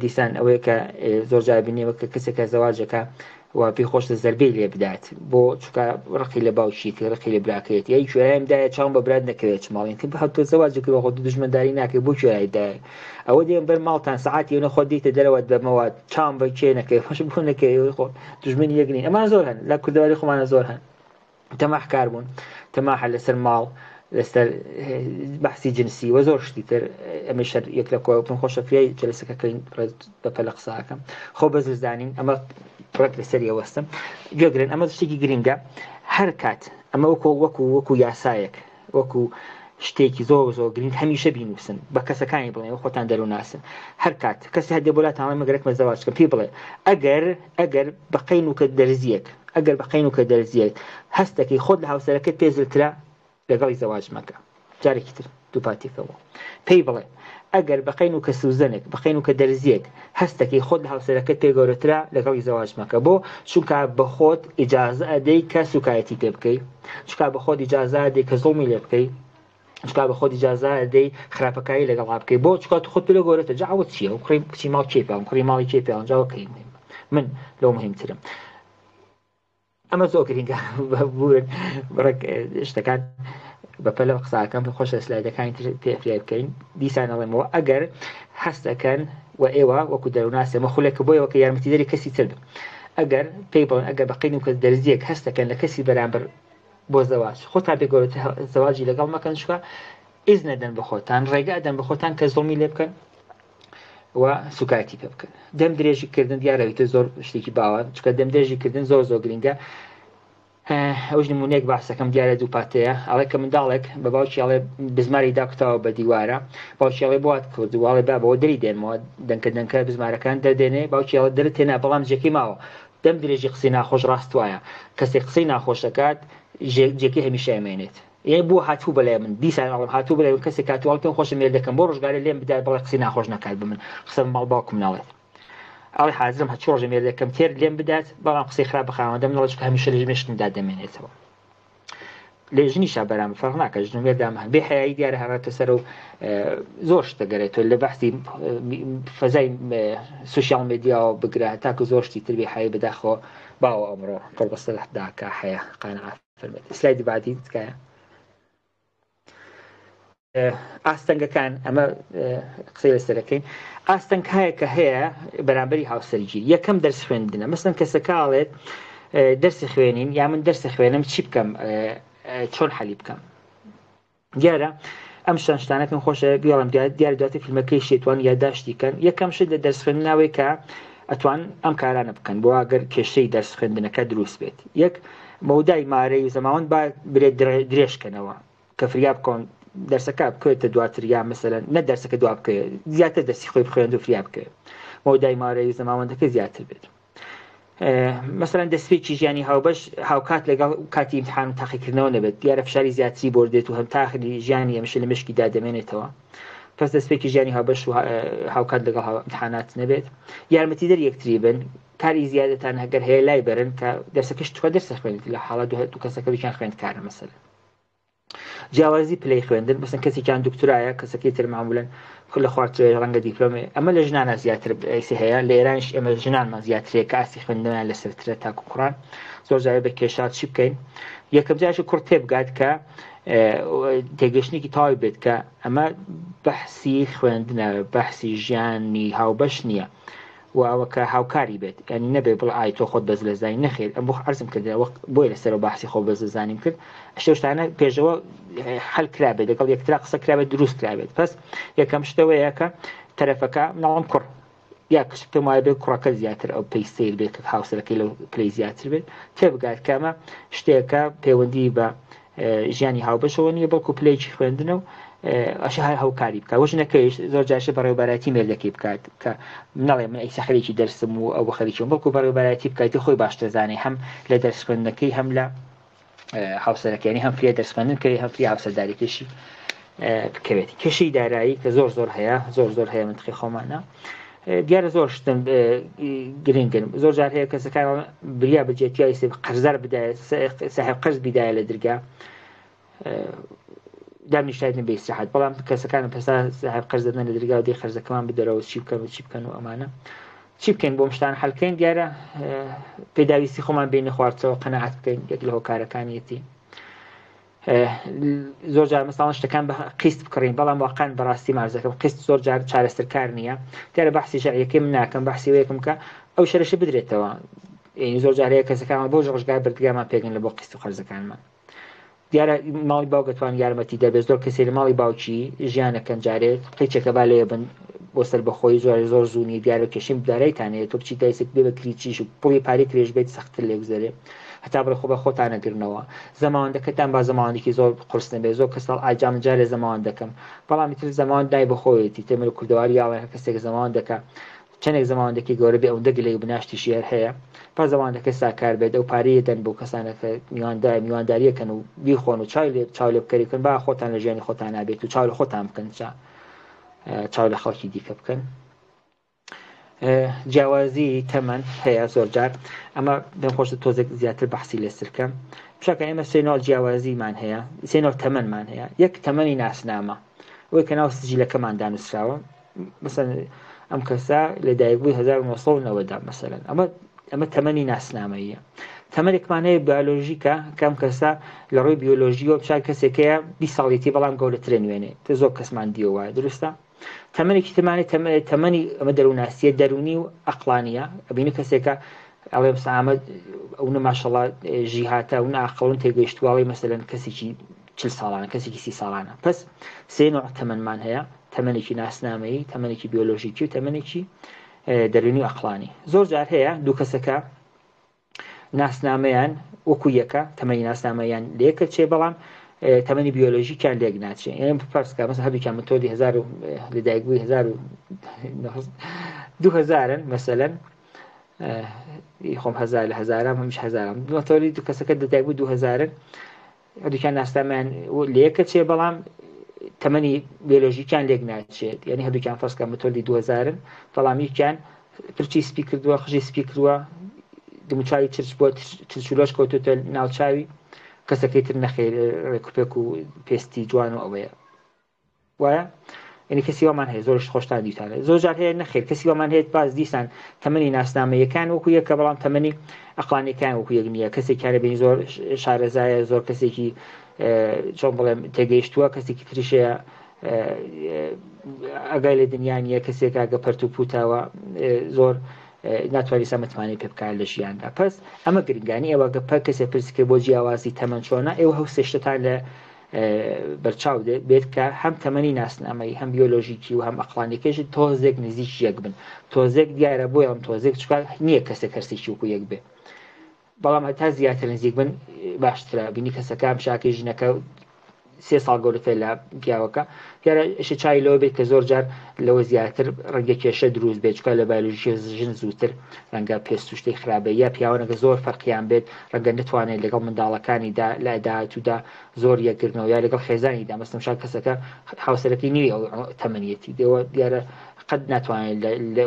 دیسان ئەوەیە کە زۆر جار بینێوە کە کەسێکە زەواجەکە و پێی خۆشتە زەربەی لێ بدات بۆ چکە ڕقی لە باوکیتی ڕقی لە براکەیەت یای کوێرایمدایە چاوم بە برات نەکەوێت ماڵین کە هەتۆ زەواجکردەوە خۆ دژمەنداری ناکەی بۆ کوێرایدایە ئەوە دێم بەر ماڵتان سەعاتی نە خۆ دیتە دەرەوە بەمەوە چاوم بە کێ نەکەی خۆش بۆ نەکەی خۆ دژمنی یەکنین ئەمان زۆر هەن لە کوردەواری خۆمانە زۆر هەن تەماحکار بوون تەماحە لەسەر ماڵ لەسەر بەحسی جنسی وە زۆر شتی تر ئەمە شەر یەک لە کۆپن خۆشە فریای جلسەکەکەین بەپە لە قساکەم خۆ بەززانین ئەمە پڕەت لەسەری ئەوەستم گوێگرن ئەمە شتێکی گرنگە هەر کات ئەمە وەکو یاسایەک وەکو شتێکی زۆر زۆر گرنگ هەمیشە بینوسن بە کەسەکانی بڵێ خۆتان دەروناسن هەر کات کەسی هەدێ بۆلاتان مەگەرەکمە زەواجکە پێی بڵێ ئەگەر بەقین و کە دەرزیەک ئەگەر بەقین و کە دەرزیەک هەستەکەی خۆت لە هاوسەرەکەت پێزلترا لەگەڵی زەواج مەکە جارێکی تر دووپاتێکەوە پێی بڵێ ئەگەر بەقین و کە سوزنێک بەقین و کە دەرزیەک هەستەکەی خۆت لە هاوسەرەکەت پێ گەورەترا لەگەڵی زەواج مەکە بۆ چونکە بە خۆت ئیجازە ئەدەی کە سوکایەتی پێ بکەی چونکە بە خۆت ئیجازە ئەدەی کە زوڵمی لێ بکەی چونکە بە خۆت ئیجازە ئەدەی خراپەکاری لەگەڵا بکەی بۆ چونکە خۆت پێ گەورەتە جاوە چییە و کوڕی کچی ماڵ کێ پێڵم کوڕی ماڵی کێ پێڵم جاوەکەی من لەو مهمترم ئەمە زۆر گرنگە بوون بڕێک شتەکان بەپە لەو قساکەم پێ خۆشە سلایدەکانی پێفرای بکەین دیسان ئەڵێمەوە ئەگەر هەستەکەن و ئێوە وەکو دەروناسێ مەخولێکە بۆیەوە کە یارمەتیدەری کەسی تر بن ئەگەر پێی بڵێن ئەگەر بەقین و کە دەرزیەک هەستەکەن لە کەسی بەرامبەر بۆ زەواج خۆتان پێ گەورەتر زەواجی لەگەڵ مەکەن چکە ئیز نەدەن بە خۆتان ڕێگە ئەدەن بە خۆتان کە زوڵمی لێ بکەن و سوکایەتی پێ بکەن دەم درێژیکردن دیارەویتە زۆر شتێکی باوە چکە دەم درێژیکردن زۆر زۆر گرنگە ئەوش نمونەیەک باسەکەم دیارە دووپاتەیە ئەڵێ کە منداڵێک بە باوکی ئەڵێ بزماری داکتەوە بە دیوارە باوکی ئەڵێ بۆات کردوواڵێ بابەوە دەری دێنمەوە دەنکە بزمارەکان دەدێنێ باوکی ئەڵێ دەرت تێنا بەڵام جێکی ماوە دەم درێژی قسەی ناخۆش ڕاست وایە کەسێک قسەی ناخۆشەکات جێکی هەمیشە ئەمێنێت یعنی بۆ هاتوو بەلای من دیسان ئەڵێم هاتوو بەلای من کەسێک هاتووە پێم خۆشە مێر دەکەم بۆ ڕۆژگارە لێم بدات بەڵێ قسەی ناخۆش ناکات بە من قسەم ماڵ باوکم ناڵێت ئەڵێ حازرم هەچ ڕۆژە مێر دەکەم تێر لێم بدات بەڵام قسەی خراپ بخاوە دەم نەڵێ چکە هەمیشە لە ژمێشتمدا دەمێنێتەوە لێ ژنیشا بەرام فەرق ناکە ژنوێردام هەن بێ حیایی دیارە هەڕێتە سەر و زۆر شتە گەرێتەوە لە بەحسی فەزای سوشیال میدیاوە بگرە تاکو زۆر شتی تر بێ حیایی بەداخەوە باوە ئەمڕۆ پڕ بەستە داکە حەیە قانەعات فەرمێت سلایدی بعدی تکایە ئاستەنگەکان ئەمە قسەی لەسەرەکەین ئاستەنگ هەیە کە هەیە بەرامبەری هاوسەرگیری یەکەم دەرس خوێندنە مەسەن کەسەکەڵێت دەرسی خوێنین یا من دەرسی خوێنم چی بکەم چۆن حەلی بکەم دیارە ئەم شتانە پێم خۆشە بیاڵم دیارە دواتر فیلمەکەی شێتوان یادداشتیکەن یەکەم شت لە دەرس خوێندناوەی کە ئەتوان ئەم کارانە بکەن بۆ ئەگەر کێشەی دەرس خوێندنەکە دروست بێت یەک مەودای مارەی و زەماوەند با برێت درێژکەنەوە کە فریا بکۆن دەرسەکە بکوێتە دواتر یا مەسەلەن نە دەرسەکە دوا بکەوێت زیاتر دەستی خۆی بخوێند و فریا بکەوێت مەودای مارەی و زەماوەندەکە زیاتر بێت مەسەلەن دەستپێکی ژیانی هاوبەش هاوکات لەگەڵ کاتی ئیمتحان و تاقیکردنەوە نەبێت دیارە فشاری زیاتری بۆ دێت و هەم تاخری ژیانی ئەمەش لە مشکی دادەمێنێتەوە پس دەستپێکی ژیانی هاوبەش و هاوکات لەگەڵ ئیمتحانات نەبێت یارمەتیدەر یەکتری بن کاری زیادەتان هەگەر هەیە لای بەرن کە دەرسەکەش توە دەرسە خوێنیت لە حاڵە دوو کەسەکە بچیان خوێندکارە مەسەلەن جیاوازی پلەی خوێندن بەسن کەسێکیان دکتورایە کەسەکەی تر معمولاً لە خوارد ڕەنگە دیپلۆمێ ئەمە لە ژنانە زیاتر هەیە لە ئێرانش ئێمە ژنانمان زیاترەیە کە ئاسی خوێندنیان لەسەرترە تاکو کوڕان زۆر جارێ بە کێشات چی بکەین یەکەم جارش کوڕ تێبگات کە تێگەشتێکی تەواوی بێت کە ئەمە بەحسی خوێندنە بەحسی ژیانی هاوبەش نییە و ئەوە کە هاوکاری بێت ینی نەبێ بڵ ئای تۆ خۆت بەز لە زانی نەخێت ئەم بۆ عەرزم کردەوە بۆی لەسەر و بەحسی خۆ بەز زانیم کرد شتانە پێشەوە حەل کرابێت لەگەڵ یەکترا قسە کرابێت دروست کرابێت پس یەکەم شتەوەیە کە تەرەفەکە ناڵم کوڕ یا کەس پێم وایە بێت کوڕەکە زیاتر ئەو پێی سیر بێت کە هاوسەرەکەی لەو پلەی زیاتر بێت تێبگات کە ئەمە شتێکە پەیوەندی بە ژیانی هاوبەشەوە نییە بەڵکو پلەیکی خوێندنە و ئەش هەر هەوکاری بکات وەژنەکەیش زۆر جاشە بەڕێوەبەرەتی مێردەکەی بکات کە نەڵێ من ئەیسا خەریکی دەرسم و ئەو خەریکی بەڵکو بەڕێوەبەرەتی بکاتی خۆی باش دەزانێ هەم لە دەرس خوێندنەکەی هەم لە هاوسەرەکەیانی هەم فریا دەرس خوێندن کەی هەم فریا هاوسەرداریکەشی بکەوێت کێشەی دارایی کە زۆر هەیە زۆر هەیە منطقی خۆمانە دیارە زۆر شتن گرنگن زۆر جار هەیە کەسەکان بریا بجێتیای قەرزدار بدایە ساحب قەرز بیدایە لە دەرگا دامنیشتایتن بە ئیستراحەت بەڵام کەسەکان پێستا ساحب قەرز دەدەن لە دەرگا و دێ خەرزەکەمان بدەرەوە چی بکەن و ئەمانە چی بکەین بۆ شتان هەڵکەین دیارە پێداویستی خۆمان بینە خواردەوە قەنەعەت بکەین یەک لە هۆکارەکانیەتی زۆر جار مەساڵەن شتەکان بە قیست بکڕین بەڵام واقعان بەڕاستی مارزەکەم قیست زۆر جار چارەسەرکار نییە دیارە بەحسی شەرعیەکەی من ناکەم بەحسی وەیەکم کە ئەو شەرەشە بدرێتەوە زۆر جار هەیە کەسەکان بۆ ڕۆژگار بەردگامان پێگەن لە بۆ قیست و خەرجەکانمان دیارە ماڵی باوک دەتوان یارمەتی دەبێت زۆر کەسێک لە ماڵی باوکی ژیانەکەن جارێت قیچێکە با لێ بن بۆ سەر بەخۆی زۆر زوونی دیارە کێشیم بدارەیتانەیە تۆ بچی دایسێک بێ بە کریچیش و پڵی پارەی کرێژ بێت سەختتر لێگوزارێ هەتا بڕە خۆ بە خۆتانەگرنەوە زەماوەندەکەتان با زەماوەندێکی زۆر قورس نەبێت زۆر کەساڵ ئاجام جارێ زەماوەند دەکەم بەڵامی تر زەماوەند دای بەخۆیەتی تێمەل کوردەواری یاڵێ کەسێک زەماوەند دەکە چەندێک زەماوەندێکی گەورە بێ ئەو دەگلەی بناشتی شێر هەیە با زەماوەندەکە ساکار بێت ئەو پارەیە دەن بۆ کەسانەکە میوانداریەکەن و بیخۆن و چاو لێ بکەریکن با خۆتان لە ژیانی خۆتان نابێت و چاو لە خۆتان بکەن چاو لە خەڵکی دیکە بکەن جیاوازی تەمەن هەیە زۆر جار ئەمە پێم خۆشە تۆزێک زیاتر بەحسی لێسەرکەم بشەکە ئێمە سێنۆڵ جیاوازیمان هەیە سێنۆڵ تەمەنمان هەیە یەک تەمەنی ناسنامە ئەوەی کە ناو سجیلەکەمان دانووسراوە مثلا ئەم کەسا لە دایکبووی 1990دا مەسەلەن ئەمە تەمەنی ناسنامەیە تەمەنێکمان هەیە بیۆلۆژیکە کەم کەسا لە ڕۆی بیۆلۆژیەوە بشار کەسێکەیە 20 ساڵێتی بەڵام گەورەترە نوێنێ تە زۆر کەسمان دیوە دروستە تەمەنێکی ترمانی تەمەنی ئەمە دەرووناسیە دەرونی و ئەقلانیە ئەبینی کەسێکە ئەڵێ سامەد ئەو ماشەڵڵا ژیهاتە و ناقڵون تێگەیشتواڵی مەسەلەن کەسێکی 40 ساڵانە کەسێکی 30 ساڵانە پس سێ نوع تەمەنمان هەیە تەمەنێکی ناسنامەیی تەمەنێکی بیۆلۆژیکی و تەمەنێکی دەرونی و ئەقلانی زۆر جار هەیە دوو کەسەکە ناسنامەیان وەکو یەکە تەمەنی ناسنامەیان لێکە چێ بەڵام تەمەنی بیۆلۆژیکیان لێک ناچێت یعنی پرسکە مەسەڵەن هەردووکیان متۆدی 1000 لەدایکبووی 2000 مەسەلەن خۆم 1000 لە 1000 هەمیش 1000 متۆری دوو کەسەکە لەدایکبووی 2000 هەردووکیان ناسنامەیان لێکە چێ بەڵام تەمەنی بیۆلۆژیکیان لێک ناچێت یعنی هەردووکیان فەرسکە متۆدی 2000 بەڵام یەکیان پرچی سپی کردووە خژی سپی کردووە دموچاوی چرچ بۆ چرچولۆش کەوتوتە ناوچاوی کەسەکەی تر نەخێر ڕێکوپێک و پێستی جوان و ئەوەیە وایە یعنی کەسی وەمان هەیە زۆرش خۆشتان دیتانە زۆر جار هەیە نەخێر کەسی وەمان هەیە باز دیسان تەمەنی ناسنامەیەکان وەکو یەکە بەڵام تەمەنی ئەقلانیەکان وەکو یەک نییە کەسێکیانە بینی زۆر شارەزایە زۆر کەسێکی چۆن بڵێم تێگەیشتووە کەسێکی تریشەیە ئەگای لە دنیاە کەسێک ئاگە پەرت و پوتاوە زۆر ناتوانانی سەمەتوانی پێ بکار لە ژیاندا پس ئەمە گرنگانی ئەوە گە پەر کەسێک پرسکە بۆ جیاوازی تەمەن چۆنە ئێوە هەو سێشتتان لە بەرچاو بێت کە هەم تەمەنی ناسنامەی هەم بیۆلۆژیکی و هەم ئەقلانیەکەش تۆزێک نزیک یەک بن تۆزێک دیارە بۆی ئەم تۆزێک چکار نییە کەسێک هەرسێکی وەکو یەک بێ بەڵام هەتا زیاتر نزیک بن باشترە بینی کەسەکان شاکەی ژنەکە 3 ساڵ گەورەتر لە پیاوەکە دیارە ئەش چای لەوە بێت کە زۆر جار لەوە زیاتر ڕەنگە کێشە دروست بێت چکار لە بایۆلۆژی ژن زووتر ڕەنگە پێست و شتەی خراپە یا پیاوەنەکە زۆر فەرقیان بێت ڕەنگە نتوانێت لەگەڵ منداڵەکانیدا لە داهاتوودا زۆر یەکگرنەوە یا لەگەڵ خێزانیدا مەسەڵەن شار کەسەکە هاوسەرەکەی نوێی ئەو تەمەنیەتی دێوە دیارە قەت ناتوانێت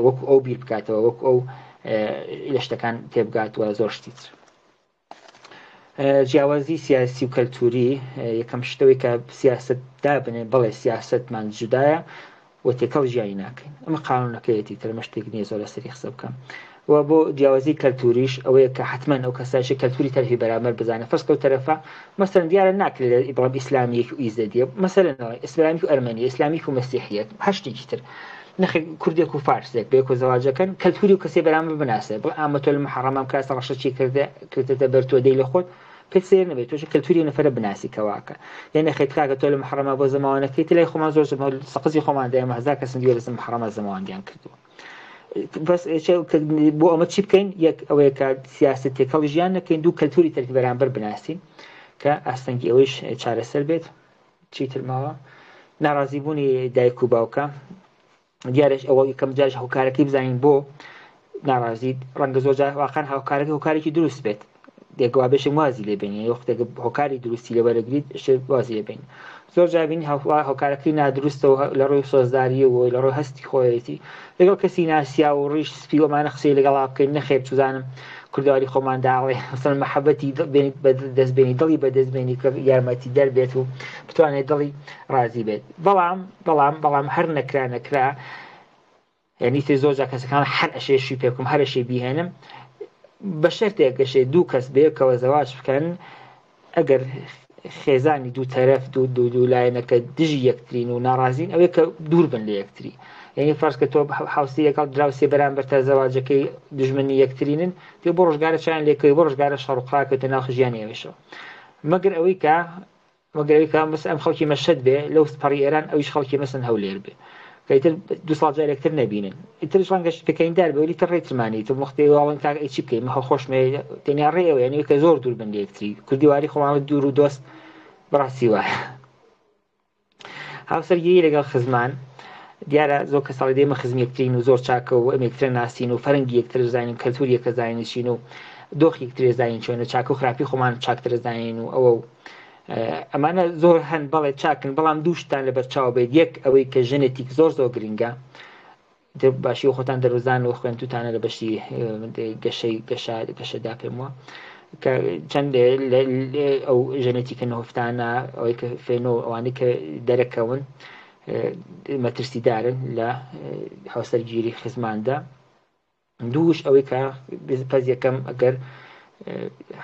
وەکو ئەو بیر بکاتەوە وەکو ئەو لە شتەکان تێبگاتوە زۆر شتی تر جیاوازی سیاسی و کەلتوری یەکەم شتەوەی کە سیاست دابنێ بەڵێ سیاستمان جودایە و تێکەڵ ژیانی ناکەین ئەمە قانونەکەیەتی ترمە شتێک نییە زۆر لەسەری قسە بکەم و بۆ جیاوازی کەلتوریش ئەوەیە کە حتمما ئەو کەسایشی کەلتوری تەرفی بەرامبەر بزانێت فەرسکە و تەرەفە مەسەڵەن دیارە ناکرێت ئیبراهیم ئیسلامیەکی و ئیزدیە مەسەڵەن ئیسلامی و ئەرمەنی ئیسلامی و مەسیحیەت هەشتێکی تر نەخێ کوردێک و فارسێک بێک و زەواجەکەن کەلتوری و کەسێ بەرامبەر بناسێت بڵ ئامەتۆ لە محەڕەمەم کاسە ڕەشەکی کردێتە بەر تۆ دەی لە خۆت پێت سێر نەبێت تۆش کەلتوری نەفرە بناسی کەواکە یان نەخێت کاکە تۆ لە محەڕەمە بۆ زەماوانەکەی لای خۆمان زۆر سەقزی خۆمان دایمە هەزار کەس دیوە لە محەڕەمە زەماوەندیان کردووە بەس بۆ ئەمە چی بکەین یەک ئەوەیە کە سیاست تێکەڵ ژیان نەکەین دوو کەلتوری تەرکی بەرامبەر بناسین کە ئاستەنگی ئەوەیش چارەسەر بێت چیتر ماوە ناڕازیبوونی دایک و باوکە دیارش ئەوە یەکەم جارش هاوکارەکەی بزانین بۆ ناڕازی ڕەنگە زۆر جار واقعاً هاوکارێکی دروست بێت دێگەوا بێشم وازی لێبێنی وەختێکە هۆکاری دروستی لەوەرەگریت وازی لێبین زۆر جابین هۆکارەکەی نادروستەوە لە ڕۆی سۆزداری و لە ڕۆی هەستی خۆیەتی لەگەڵ کەسی ناسیا و ڕیش سپی وەمانە قسەی لەگەڵا بکەین نەخێر چوزانم کوردەواری خۆمان داڵێ مثلا مەحەبەتی دەستبێنی دڵی بەدەستبێنی کە یارمەتی دەربێت و بتوانێت دڵی ڕازی بێت بەڵام هەر نەکرا یعنی تێ زۆرجار کەسەکان هەر ئەشێشی پێ بکەم هەر ئەشێ بیهێنم بە شەرتێک گەشێ دوو کەس بەیەکەوە زەواج بکەن ئەگەر خێزانی دوو تەرەف دوو لایەنەکە دژی یەکترین و ناڕازین ئەوەیە کە دوور بن لە یەکتری یعنی فەرز کە تۆ هاوسی لەگەڵ دراوسێ بەرامبەر تا زەواجەکەی دژمنی یەکترینن تێ بۆ ڕۆژگارە چیان لێکەوەی بۆ ڕۆژگارە شەڕوقڕاکەوتە ناو خژیانی ئێوەشەوە مەگەر ئەوەی کە مەس ئەم خەڵکی مەشەد بێ لەو سپەڕی ئێران ئەویش خەڵکی مەسن هەولێر بێ کەیتر دو ساڵ جارێکتر نەبینن ئیترش ڕەنگەش پێکەیندار بێ وەلی تر ڕێترمانی تۆ وەختی واڵن کاک ئەی چی بکەین مەخە خۆشمێ تێنیا ڕێەوە یعنی کە زۆر دوور بن لە یەکتری کوردیواری خۆمانە دوور و دۆست بڕاستی وایە هاوسەرگیری لەگەڵ خزمان دیارە زۆر کە ساڵی دێمە خزم یەکترین و زۆر چاکە و ئەم یەکتر ناسین و فەرەنگی یەکتر زانین کەلتوری یەکە زانینشین و دۆخی یەکتر زانین چۆنە چاک و خراپی خۆمان چاکتر زانین و ئەوە ئەمانە زۆر هەن بەڵێ چاکن بەڵام دووشتان لەبەر چاو بێت یەک ئەوەی کە ژنێتیک زۆر گرنگە باشی و خۆتان دەروزان و خوێنتوتانە لە بەشی گەشەدا پێم وە کە چەند ئەو ژەنێتیکە نهۆفتانە ئەوەی کە فێنۆ ئەوانەی کە دەرەکەون مەترسیدارن لە هاوسەرگیری خزماندا دووش ئەوەی کە پەز یەکەم ئەگەر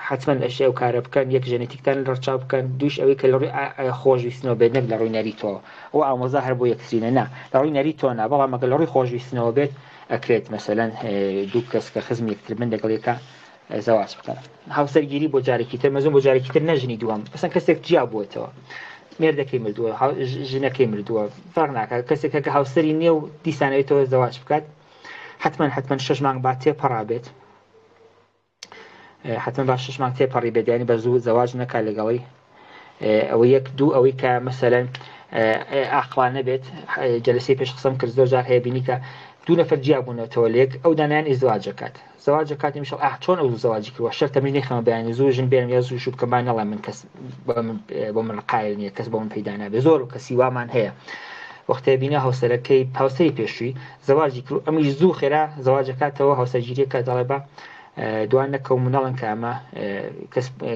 حتمما ئەشێ ئەو کارە بکەن یەک ژەنێتیکتان ڕەچاو بکەن دووش ئەوەی کە لە ڕووی خۆشویستنەوە بێت نەک لە ڕووی نەریتەوە ئەو ئامۆزا هەر بۆ یەکترینە نا لە ڕووی نەریتۆ نا بەڵام ئەگەر لە ڕووی خۆشویستنەوە بێت ئەکرێت مەسەلەن دوو کەس کە خزم یەکتر بن لەگەڵ یەکە زەواج بکەن هاوسەرگیری بۆ جارێکی تر مەزم بۆ جارێکی تر نەژنی دووەم بەسەن کەسێک جیا بووێتەوە مێردەکەی مردووە ژنەکەی مردووە فەرق ناکات کەسێکە کە هاوسەری نییە و دیسانەوێتەوە زەواج بکات حتمما 6 مانگ با تێپەڕا بێت حتمما با 6 مانگ تێپەڕی بێت یعنی بە زوو زەواج نەکات لەگەڵی ئەوە یەک دوو ئەوەی کە مەسەلەن ئاقلانە بێت جەلسەی پێش قسەم کرد زۆر جار هەیە بینی کە دوو نەفەر جیا بوونەوە لێک ئەو دانیان ئیزدواجەکات زەواجەکات میشڵ چۆن ئەو زەواجی کردووە شەرتە من نەخەمە بەیانی زوو ژن بێنم یا زوو شوو بکەم نەڵێ من کەس بۆ من قایل نییە کەس بۆ من پەیدا نابێت زۆر کەسی وامان هەیە وەختەیە بینە هاوسەری پێشووی زەواجی کرد ئەمیش زوو خێرا زەواجەکاتەوە هاوسەرگیریەکە دەڵێ بە دوان نەکەم منەڵن کە ئەمە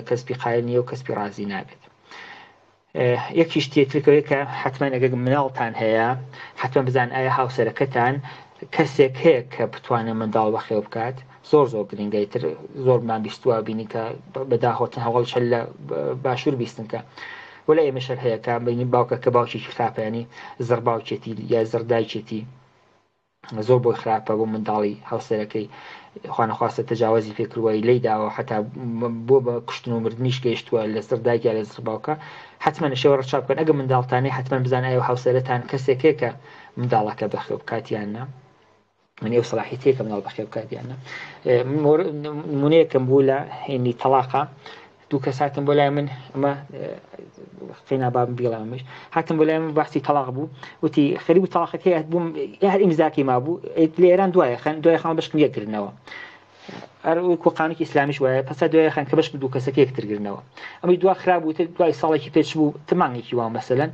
کەسبی قایل نییە و کەسبی ڕازی نابێت یەکیش تێترکەوەی کە حتمما ئەگەر مناڵتان هەیە حتمما بزان ئایا هاوسەرەکەتان کەسێک هەیە کە بتوانێت منداڵ بەخێو بکات زۆر گرنگایتر زۆرمان بیستووە بینی کە بەداخۆتن هەوڵ چەل لە باشوور بیستن کە وەلا ئێمەشەر هەیە کە بینی باوکە کە باوکێکی خراپەیانی زەرباوکێتی یا زەردایکێتی زۆر بۆی خراپە بۆ منداڵی هاوسەرەکەی خوانەخواستە تەجاوازی پێکردووە لی داوە حتا بۆ بە کوشتن و مردنیش گەیشتووە لە زەردایک یا لە زەرباوکە حتمما شێوە ڕەچاو بکەن ئەگە منداڵتانەی حتمما بزان ئایا هاوسەرەتان کەسێکێک کە منداڵەکە بەخێو بکاتیانە من ئێو سەلاحیەتەیە کە مناڵ بەخێو بکاتیانە نمونەیەکم بوو لە هێنی تەلاقە دوو کەس هاتن بۆ لای من ئەمە قینابام بیڵامش هاتم بۆ لای من باسی تەلاق بوو وتی خەریب تەلاقەکەی بووم هەر ئیمزاکی ما بوو لە ئێران دوای خان بەشکم یەکگرنەوە ئەو قانونی ئیسلامیش وایە پەسا دوای خان کە بەشک دوو کەسەکە یەکترگرنەوە ئەمەی دوا خراب بوو دوای ساڵێکی پێش بوو تمانێکی وام مەسەلەن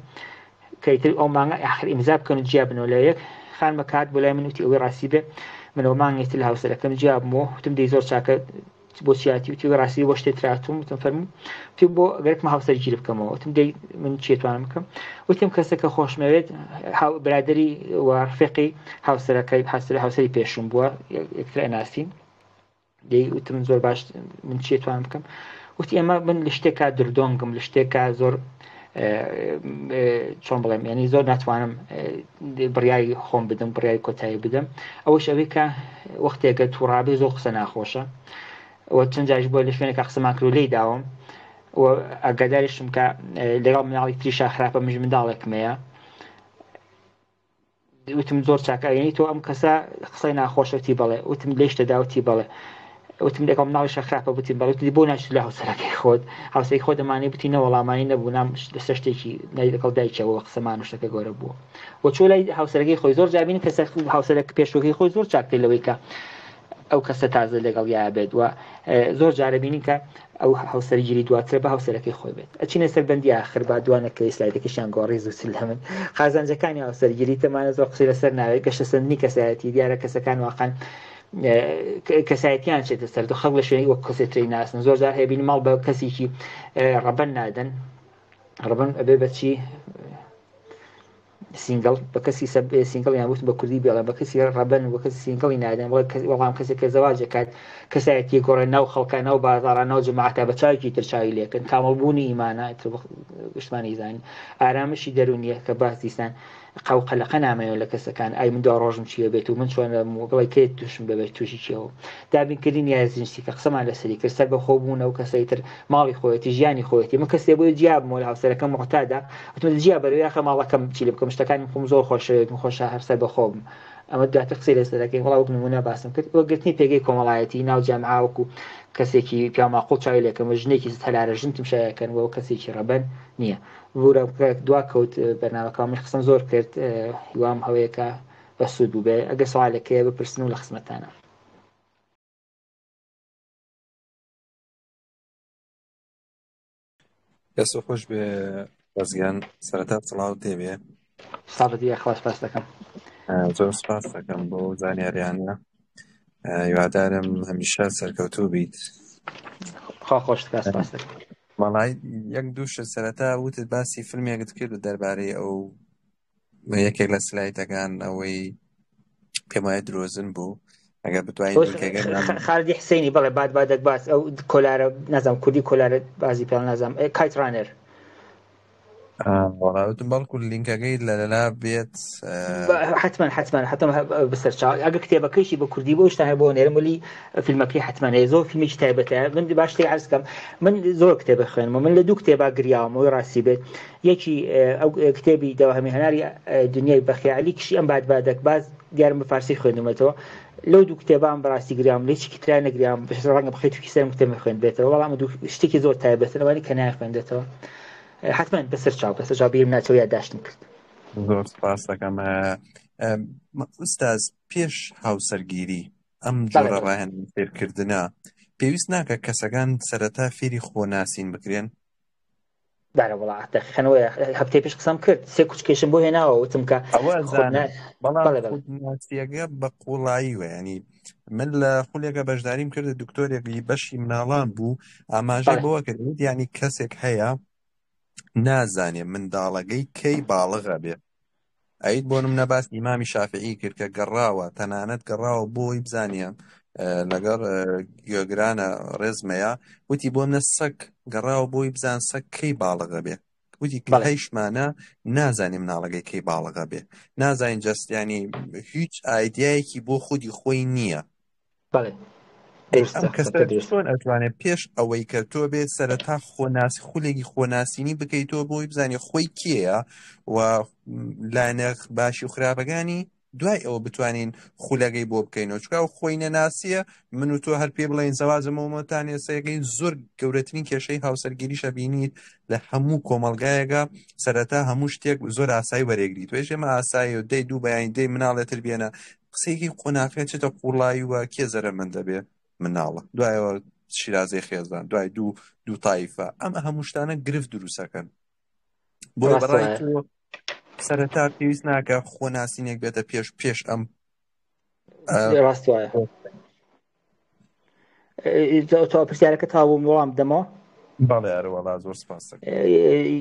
کەیتر ئەو مانگە ئاخر ئیمزا بکەن جیا بنەوە لە یەک خانمە کات بۆ لای من وتی ئەوەی ڕاستی بێ منەوە مانگێتی لە هاوسەرەکەم جیا بمەوە وتم دەی زۆر چاکە بۆ چیاتی وتی ڕاستی بۆ شتێ تراتوم وتم فەرموو پێم بۆ ئەگەرێکمە هاوسەرگیری بکەمەوە وتم دەی من چێتوانم بکەم وتم کەسێکە خۆشمەوێت برادری و ڕفیقی هاوسەری پێشم بووە یەکتر ئەناسین دەی وتم زۆر باش من چێتوانم بکەم وتی ئەمە من لە شتێکا دردۆنگم لە شتێکا زۆر چۆن بڵێم ینی زۆر ناتوانم بڕیای خۆم بدەم بڕیای کۆتایی بدەم ئەوەش ئەوەی کە وەختێکە تووڕابێ زۆر قسە ناخۆشە و چەند جاش بۆ لە شوێنێکە قسەمان کرد و لێی داوم و ئاگاداریشم کە لەگەڵ مناڵی تریشا خراپە مژ منداڵێکمەیە وتم زۆر چاکە یعنی تۆ ئەم کەسە قسەی ناخۆشەتی بڵێ وتم لێشتە داوتی بڵێ وتم لەگەڵ مناڵیشە خراپە بوتی بەڵێ بۆ ناچیت لە هاوسەرەکەی خۆت هاوسەرەکەی خۆت دەمانێ بوتی نەوەڵامانی نەبوو نام لەسەر شتێکی لەگەڵ دایکەوە قسەمان شتەکە گەورە بووە و چۆ لای هاوسەرەکەی خۆی زۆر جابین کەسە هاوسەرەکە پێشوەکەی خۆی زۆر چاکتر لەوەی کە ئەو کەسە تازە لەگەڵ یا بێت و زۆر جارە بینی کە ئەو هاوسەرگیری دواتر بە هاوسەرەکەی خۆی بێت ئەچینە سەربەندی آخر با دوانەکەی سلایدەکەشیان گۆڕی زووسل هەمن خازانجەکانی هاوسەرگیری تەمانە زۆر قسەی لەسەر ناوێت گەشەسەندنی کەسایەتی دیارە کەسەکان واقعاً کەسایەتیان چێتە سەر خەڵک لە شوێنی وەک کەسێتری ناسن زۆر جار هەیە بینی ماڵ بە کەسێکی ڕەبەن نادەن ڕەبەن ئەبێ بەچی سینگڵ بە کەسی سینگڵ یان وتم بە کوردی بێڵێن بە کەسی ڕەبەن بە کەسی سینگڵی نادەن وەڵام کەسێک کە زەواج دەکات کەسایەتی گۆڕێ ناو خەڵکە ناو بازاڕە ناو جەماعەتە بە چاوێکی تر چاوی لێکن کامەڵبوونی ئیمانە گشتمانی زانین ئارامشی دەرونیە کە باس دیسان قەوقەلەقە نامەوێت لە کەسەکان ئای من دو ڕۆژم چیە بێت و من چۆن بڵێ کێت تووشم ببێت تووشی چیەوە دابینکردنی یازینسی کە قسەمان لەسەری کرد سەر بە خۆبوونە و کەسەی تر ماڵی خۆەتی ژیانی خۆەتی من کەسێ بۆی جیابمەوە لە هاوسەرەکەم محتادا وتم جیا بەرەوەی یاخە ماڵەکەم چی لێ بکەم شتەکانی خۆم زۆر خۆشەوێت خۆشە هەر سەر بە خۆم ئەمە دواتر قسەی لەسەرەکەی وەڵا وەک نمونە باسم کرد وەگرتنی پێگەی کۆمەڵایەتی ناو جامعا وەکو کەسێکی پیاماقوڵ چاوی لێکەم ژنێکی هەلارە ژنتم شایەکەنەوە کەسێکی ڕەبەن نییە بورە دوا کەوت بەرنامەکەمی قسەم زۆر کرد هیوام هەوەیەکە بە سوود بوو بێ ئەگە سوالێکەیە بپرسن و لە خزمەتانە دەست خۆش بێ بەزگیان سەرەتا سڵاو تێبێ سابەتی خلاص پاس دەکەم زۆر سپاس دەکەم بۆ زانیاریانە هیوادارم هەمیشە سەرکەوتوو بیت خوا خۆش سپاس دەکەم مەڵای یەک دووشە سەرەتا وتت باسی فیلمێکت کرد دەربارەی ئەو یەکێک لە سلایتەکان ئەوەی پێم وایە درۆزن بوو ئەگەر بتوانین خالدی حسینی بەڵێ بادێک باس ئەو کۆلارە نازانم کوردی کۆلارە بازی پێ نازانم کایت رانەر وەڵاوتم بەڵکو لینکەکەی لەلا بێت حتما بەسەر چاو ئەگە کتێبەکەیشی بە کوردی بۆ شتا هەر بۆ نێرمەلی فیلمەکەی حتما زۆر فیلمێکی تایبەتە من باش تێ عەرز بکەم من زۆر کتێبە خوێنمەوە من لە دوو کتێبا گریاوەمەوەی ڕاستی بێت یەکی ئەو کتێبی داواهەمی هەناری دنیای بەخیالی کشی ئەم بادێک باز دیارم بە فارسی خوێندمەوە لەو دوو کتێبان بەڕاستی گریام لێکی ترا نەگریام بەش ڕەنگە بخەیت توی سەرم کتێب خوێندبێتەوە وەڵام شتێکی زۆر تایبەتەوەی کە ناخوێندێتەوە حتما بەسەر چاو بیرم ناچەوە یادداشتم کرد زۆر سپاس دەکەم ئوستاز پێش هاوسەرگیری ئەم جۆرە ڕاهێن فێرکردنە پێویست ناکە کەسەکان سەرەتا فێری خۆناسین بکرێن بارە وڵات دەخەنەوە هەفتەی پێش قسەم کرد سێ کوچکێشم بۆ هێناوە وتم کە بەڵامناسیەکە بە قوڵایی وە ینی من لە خولێکە بەشداریم کرد دکتۆرێکی بەشی مناڵان بوو ئاماژەی بۆوە کردیت ینی کەسێک هەیە نازانێ منداڵەکەی کەی باڵغە بێ ئەیت بۆ نم نەباس ئیمامی شافعی کرد کە گەڕاوە تەنانەت گەڕاوە بۆی بزانیە لەگەڵ گوێگرانە ڕێزمەیە وتی بۆ منە سەگ گەڕاوە بۆی بزان سەگ کەی باڵغە بێ وتی هەیشمانە نازانێ مناڵەکەی کەی باڵغە بێ نازانین جەستیانی هیچ ئایدیایەکی بۆ خودی خۆی نییە ئەم کەسە چۆن ئەتوانێت پێش ئەوەی کە تۆ بێت سەرەتا خۆناسی خولێکی خۆناسینی بکەیتەوە بۆی بزانێ خۆی کێیە و لایەنە باشی و خراپەکانی دوای ئەوە بتوانین خولەکەی بۆ بکەینەوە چکە و خۆی نەناسیە من و تۆ هەر پێ بڵێن زەواجمەوەمەتان ێسەیەکەی زۆر گەورەترین کێشەی هاوسەرگیریشە بینیت لە هەموو کۆمەڵگایەکە سەرەتا هەموو شتێک زۆر ئاسایی وەرێگریت توێژ ئێمە ئاسایی و دەی دوو بەیانی دەی مناڵێتر بێنە قسەیەکی قۆناغیە چێتە قوڵایی وە کێ زەرمەندە بێ مناڵە دوایەوە شیرازەی خێزان دوای دوو تایفە ئەمە هەموو شتانە گرفت دروستەکەن بۆ بەڕای تۆ سەرەتا پێویست ناکە خۆناسینێک بێتە پێش ئەم ڕاست وایە تۆ پرسیارەکە تاوو وەڵام بدەمەوە بەڵێ ئەرەوەڵا زۆر سپاس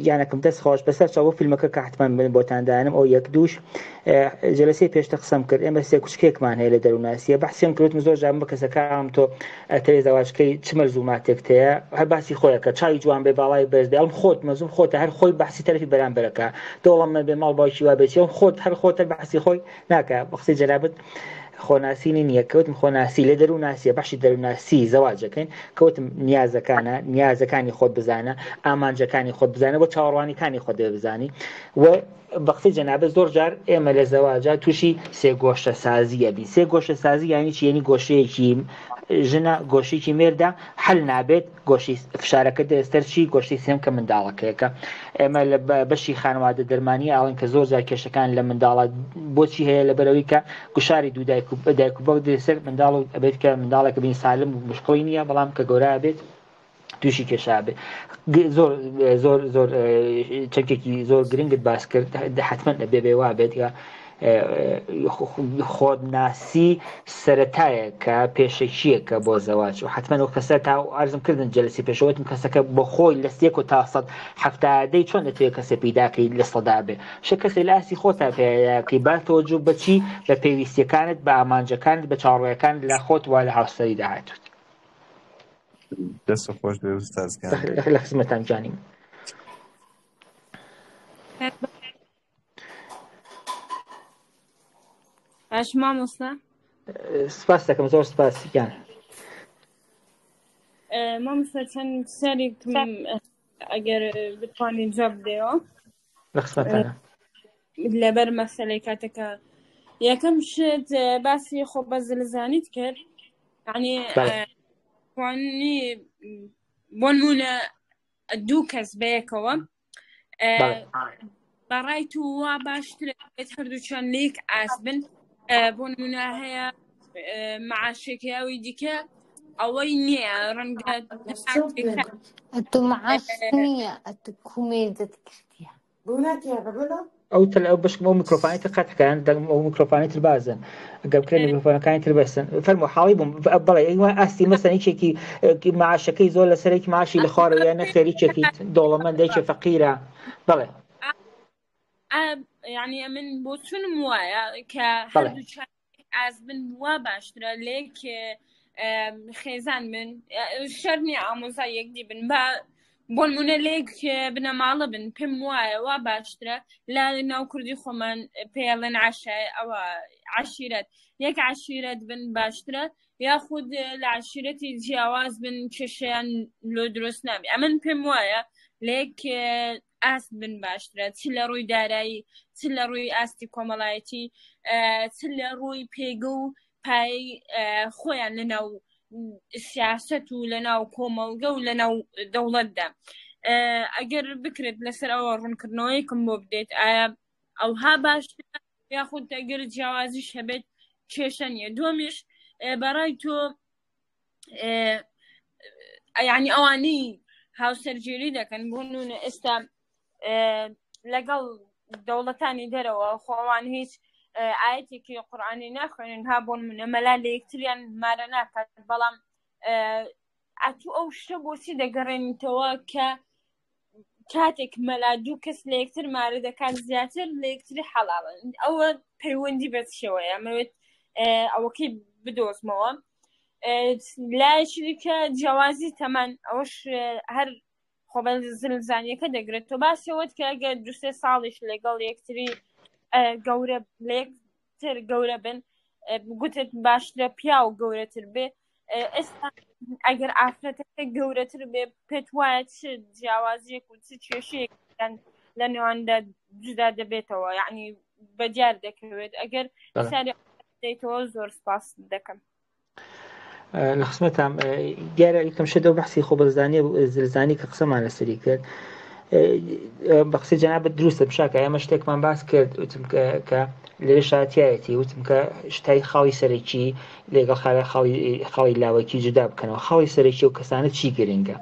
یانەکەم دەست خۆش بەسەر چاوە فیلمەکە کە حتمان بۆتاندانم ئەو یەک دووش جلسەی پێشتە قسەم کرد ئێمە سێ کوچکێکمان هەیە لە دەرووناسیە بەحسیم کردوتم زۆر جار بە کەسەکەم تۆ تەرێ زەواجکەی چ مەرزوماتێک هەیە هەر باسی خۆیەکە چاوی جوان بێ باڵای بەرزدە ئەڵم خۆت مەزوم خۆتە هەر خۆی بەحسی تەرەفی بەرامبەرەکە دۆڵم بێ ماڵ باوکی وا بێت خۆت هەر خۆتە بەحسی خۆی ناکە بە قسەی جەنابەت خۆناسینی نییە کەوتم خۆناسی لە دەرووناسیە بەشی دەرووناسی زەواجەکەین کەوتم نیازەکانی خۆت بزانە ئامانجەکانی خۆت بزانە بۆ چاوەڕوانیەکانی خۆت بزانی و بە قسەی جەنابەت زۆر جار ئێمە لە زەواجە تووشی سێ گۆشتە سازیە بین سێ گۆشتە سازی یانی چی یعنی گۆشەیەکی ژنە گۆشتێکی مێردا هەل نابێت گۆشی فشارەکە دەستەرچی گۆشتی سێم کە منداڵەکەیەکە ئێمە لە بەشی خانوادە دەرمانی ئاڵن کە زۆر جار کێشەکان لە منداڵات بۆچی هەیە لەبەرەوەی کە گوشاری دوو دایک و باوک دەسەر منداڵ و ئەبێت کە منداڵێکە بین سالم و مشکڵی نییە بەڵام کە گەورە بێت تووشی کێشا بێت زۆر چەکێکی زۆر گرنگت باس کرد حتمما لە بێوا بێت یا خۆناسی سەرەتایە کە پێشەکیەکە بۆ زەواج و حتمما ئەو کەسە تا ئارزمکردن جەلسی پێشەوەتم کەسەکە بۆ خۆی لە 1 تا 170 چۆن دەتوێت کەسە پیداکەی لە سەدا بێ شە کەسی لە ئاسی خۆتا پێیاکەی با تۆجو بەچی بە پێویستیەکانت بە ئامانجەکانت بە چاڕۆیەکانت لە خۆت وا لە هاوسەری داهاتوت. دەست خۆش بێ ئوستازگان لە خزمەتان جانیم. باش مامۆستا سپاس دەکەم زۆر سپاس گیان. مامۆستا چەند سەرێکم ئەگەر بتوانین جواب بدەیەوە لە خزمەتانە. لەبەر مەسەلەی کاتەکە یەکەم شت باسی خۆ بە زلزانیت کرد یعنی توانی بۆ نمونە دوو کەس بەیەکەوە بەڕای تو وا باشترە بێت هەردووچیان لێک ئاسبن بۆ نمونە هەیە معاشێکیاوی دیکە ئەوەی نییە ڕەنگە ئەتو معاش نییە ئەتو کومێدت کردیە ئەو تەل ئەو بشکم ئەو میکرۆفانی تر قەتەکەیان ئەو میکرۆفانی تر بازن ئەگەر بکرێن میکرۆفۆنەکانی تر بەستن فەرموو حاڵی بووم بەڵێ ئەوە ئاستی مەسەن هیچێکی معاشەکەی زۆر لەسەرێکی معاشی لە خوارەوە یان نەخێریچێکی دەوڵەمەندێکی فەقیرە بەڵێ یعنی من بۆ چونم وایە کە هەردوو ئازبن وا باشترە لێک خێزان من شەرنی ئامۆزای یەکدی بن بە بۆ نمونە لێک بنەماڵە بن پێم وایە وا باشترە لە ناو کوردی خۆمان پێڵێن عاشای ئەوە عشیرەت یەک عشیرەت بن باشترە یاخود لە عشیرەتی جیاواز بن کێشەیان لۆ دروست نابێ ئەمن پێم وایە لێک ئاست بن باشترە چ لە ڕووی دارایی چ لە ڕووی ئاستی کۆمەڵایەتی چ لە ڕووی پێگە و پای خۆیان لەناو سیاست و لەناو کۆمەڵگە و لەناو دەوڵەتدا ئەگەر بکرێت لەسەر ئەوە ڕوونکردنەوەیکم بۆ بدێت ئایا ئەوها باشترە یاخود ئەگەر جیاوازیش هەبێت کێشە نیە دومیش بەڕای تۆ یعنی ئەوانەی هاوسەرگیری دەکەن بۆ نمونە ئێستا لەگەڵ دەوڵەتانی دەرەوە خۆوان هیچ ئاەتێکی قورئانی ناخوێنن ها بۆ نمونە مەلا لە یەکتریان مارە ناکات بەڵام ئەتوو ئەو شتە بۆچی دەگەڕێنیتەوە کە کاتێک مەلا دوو کەس لە یەکتر مارە دەکات زیاتر لە یەکتری حەڵاڵن ئەوە پەیوەندی بە چێوەیە ئەمەوێت ئەوەکەی بدۆزمەوە لایەکی دیکە جیاوازی تەمان ئەوەش هەر خۆبە زلزانیەکە دەگرێت تۆ باسیەوەت کە ئەگە دوسێ ساڵیش لەگەڵ یەکتری گەورە لەیەکتر گەورە بن گوتت باشترە پیا و گەورەتر بێ ئێستا ئەگەر ئافرەتەکە گەورەتر بێ پێت وایە چ جیاوازیەک و چ کێشەیەکیان لە نێواندا جودا دەبێتەوە یعنی بەدیار دەکەوێت ئەگەر ساری دەیتەوە زۆر سپاس دەکەم. لە خزمەتام دیارە یەکەم شەدە بەحسی خۆبەرزانیە زلزانی کە قسەمان لەسەری کرد بە قسەی جەنابەت دروستە بشاکە ئێمە شتێکمان باس کرد وتم کە لەوێ شایەتیایەتی وتم کە شتای خاڵی سەرەکی لەگەڵ خاڵی لاوەکی جودا بکەنەوە خاڵی سەرەکی و کەسانە چی گرنگە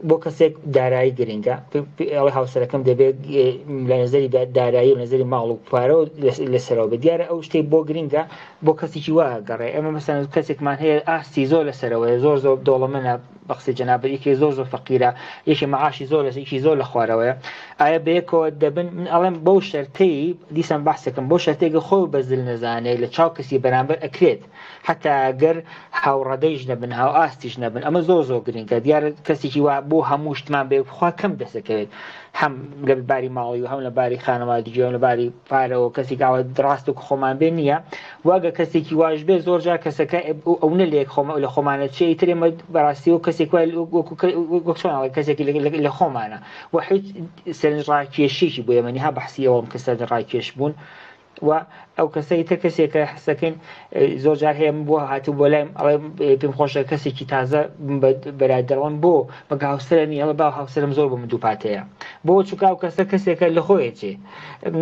بۆ کەسێک دارایی گرنگە ئەوەی هاوسەرەکەم دەبێت لە نەزەری دارایی و نەزەری ماڵ و پارە لەسەرەوە بە دیارە ئەو شتێک بۆ گرنگە بۆ کەسێکی وا گەڕێ ئەمە مەسەن کەسێکمان هەیە ئاستی زۆر لەسەرەوەی زۆر زۆر دەوڵەمەندە بە قسەی جەنابەت یەکی زۆر زۆر فەقیرە یەکی مەعاشی زۆر لەسەرێکی زۆر لە خوارەوەیە ئایا بەیەکەوە دەبن من ئەڵێم بەو شەرتەی دیسان بەحسەکەم بۆ شەرتێکە خۆی بەزل نەزانێت لە چاو کەسی بەرامبەر ئەکرێت حتا ئەگەر هاوڕەدەیش نەبن هاو ئاستیش نەبن ئەمە زۆر زۆر گرنگە دیارە کەسێکی وا بۆ هەموو شتمان بێ بخوا کەم دەسەکەوێت هەم لە باری ماڵی و هەم لە باری خانەوادگی و لە باری پارەوە کەسێک ئاوە ڕاست و خۆمان بێ نییە واگە کەسێکی واش بێ زۆر جار کەسەکە ئەو نە لێک لە خۆمانە چی تر ئێمە بەڕاستی و کەسێک وەکچۆنڵی کەسێکی لە خۆمانە و هیچ سەرنجڕاکێشێکی بۆ ئێمەنی ها بەحسی ئەوەم کە سەرنجڕاکێش بوون و ئەو کەسەی تر کەسێکە حسەکەین زۆر جار هەیە بۆ هاتوو بۆ لایم ئەڵێ پێم خۆشە کەسێکی تازە بەرادەڕۆن بۆ بەگە هاوسەرە نیە ئەڵێ با هاوسەرم زۆر بە من دووپاتەیە بۆ چووکا و کەسە کەسێکە لە خۆی چێ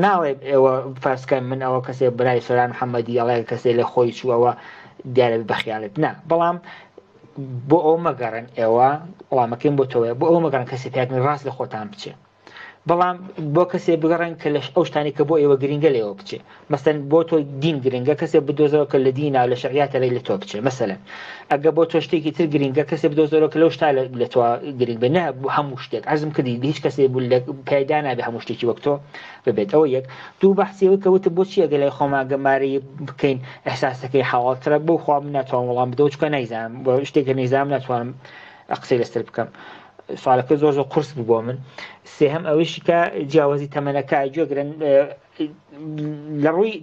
ناڵێ ئێوە فاسکەن من ئەوە کەسێک برای سەران محەممەدی ئەڵێ کەسێک لە خۆی چووەوە دیارە بەخیالت نا بەڵام بۆ ئەو مەگەڕن ئێوە وڵامەکەیم بۆ تۆوە بۆ ئەو مەگەڕن کەسی پێکن ڕاست لە خۆتان بچێ بەڵام بۆ کەسێ بگەڕێن کە لە ئەو شتانی کە بۆ ئێوە گرنگە لێەوە بچێ مەسەن بۆ تۆ دین گرنگە کەسێ بدۆزەوە کە لە دینا لە شەریعەتە لە تۆ بچێ مەسەلەن ئەگە بۆ تۆ شتێکی تر گرنگە کەسێ بدۆزەوە کە لەو شتا لە تۆ گرنگ بێ نە هەموو شتێک عەرزم کردی هیچ کەسێ بوو لە پایدا نابێ هەموو شتێکی وەک تۆ ببێت ئەوە یەک دوو بەحسیەوە کەوتە بۆچی ئەگە لای خۆمان گەمارەی بکەین ئەحساسەکەی حاڵترە بۆ خوا من ناتوانم وەڵام بدەوە چکە نەیزانم بۆ شتێکە نەیزانم ناتوانم قسەی لەسەر بکەم سوالەکە زۆر زۆر قورس بوو بۆ من سێهەم ئەوەیشی کە جیاوازی تەمەنەکە گوێگرن لە ڕووی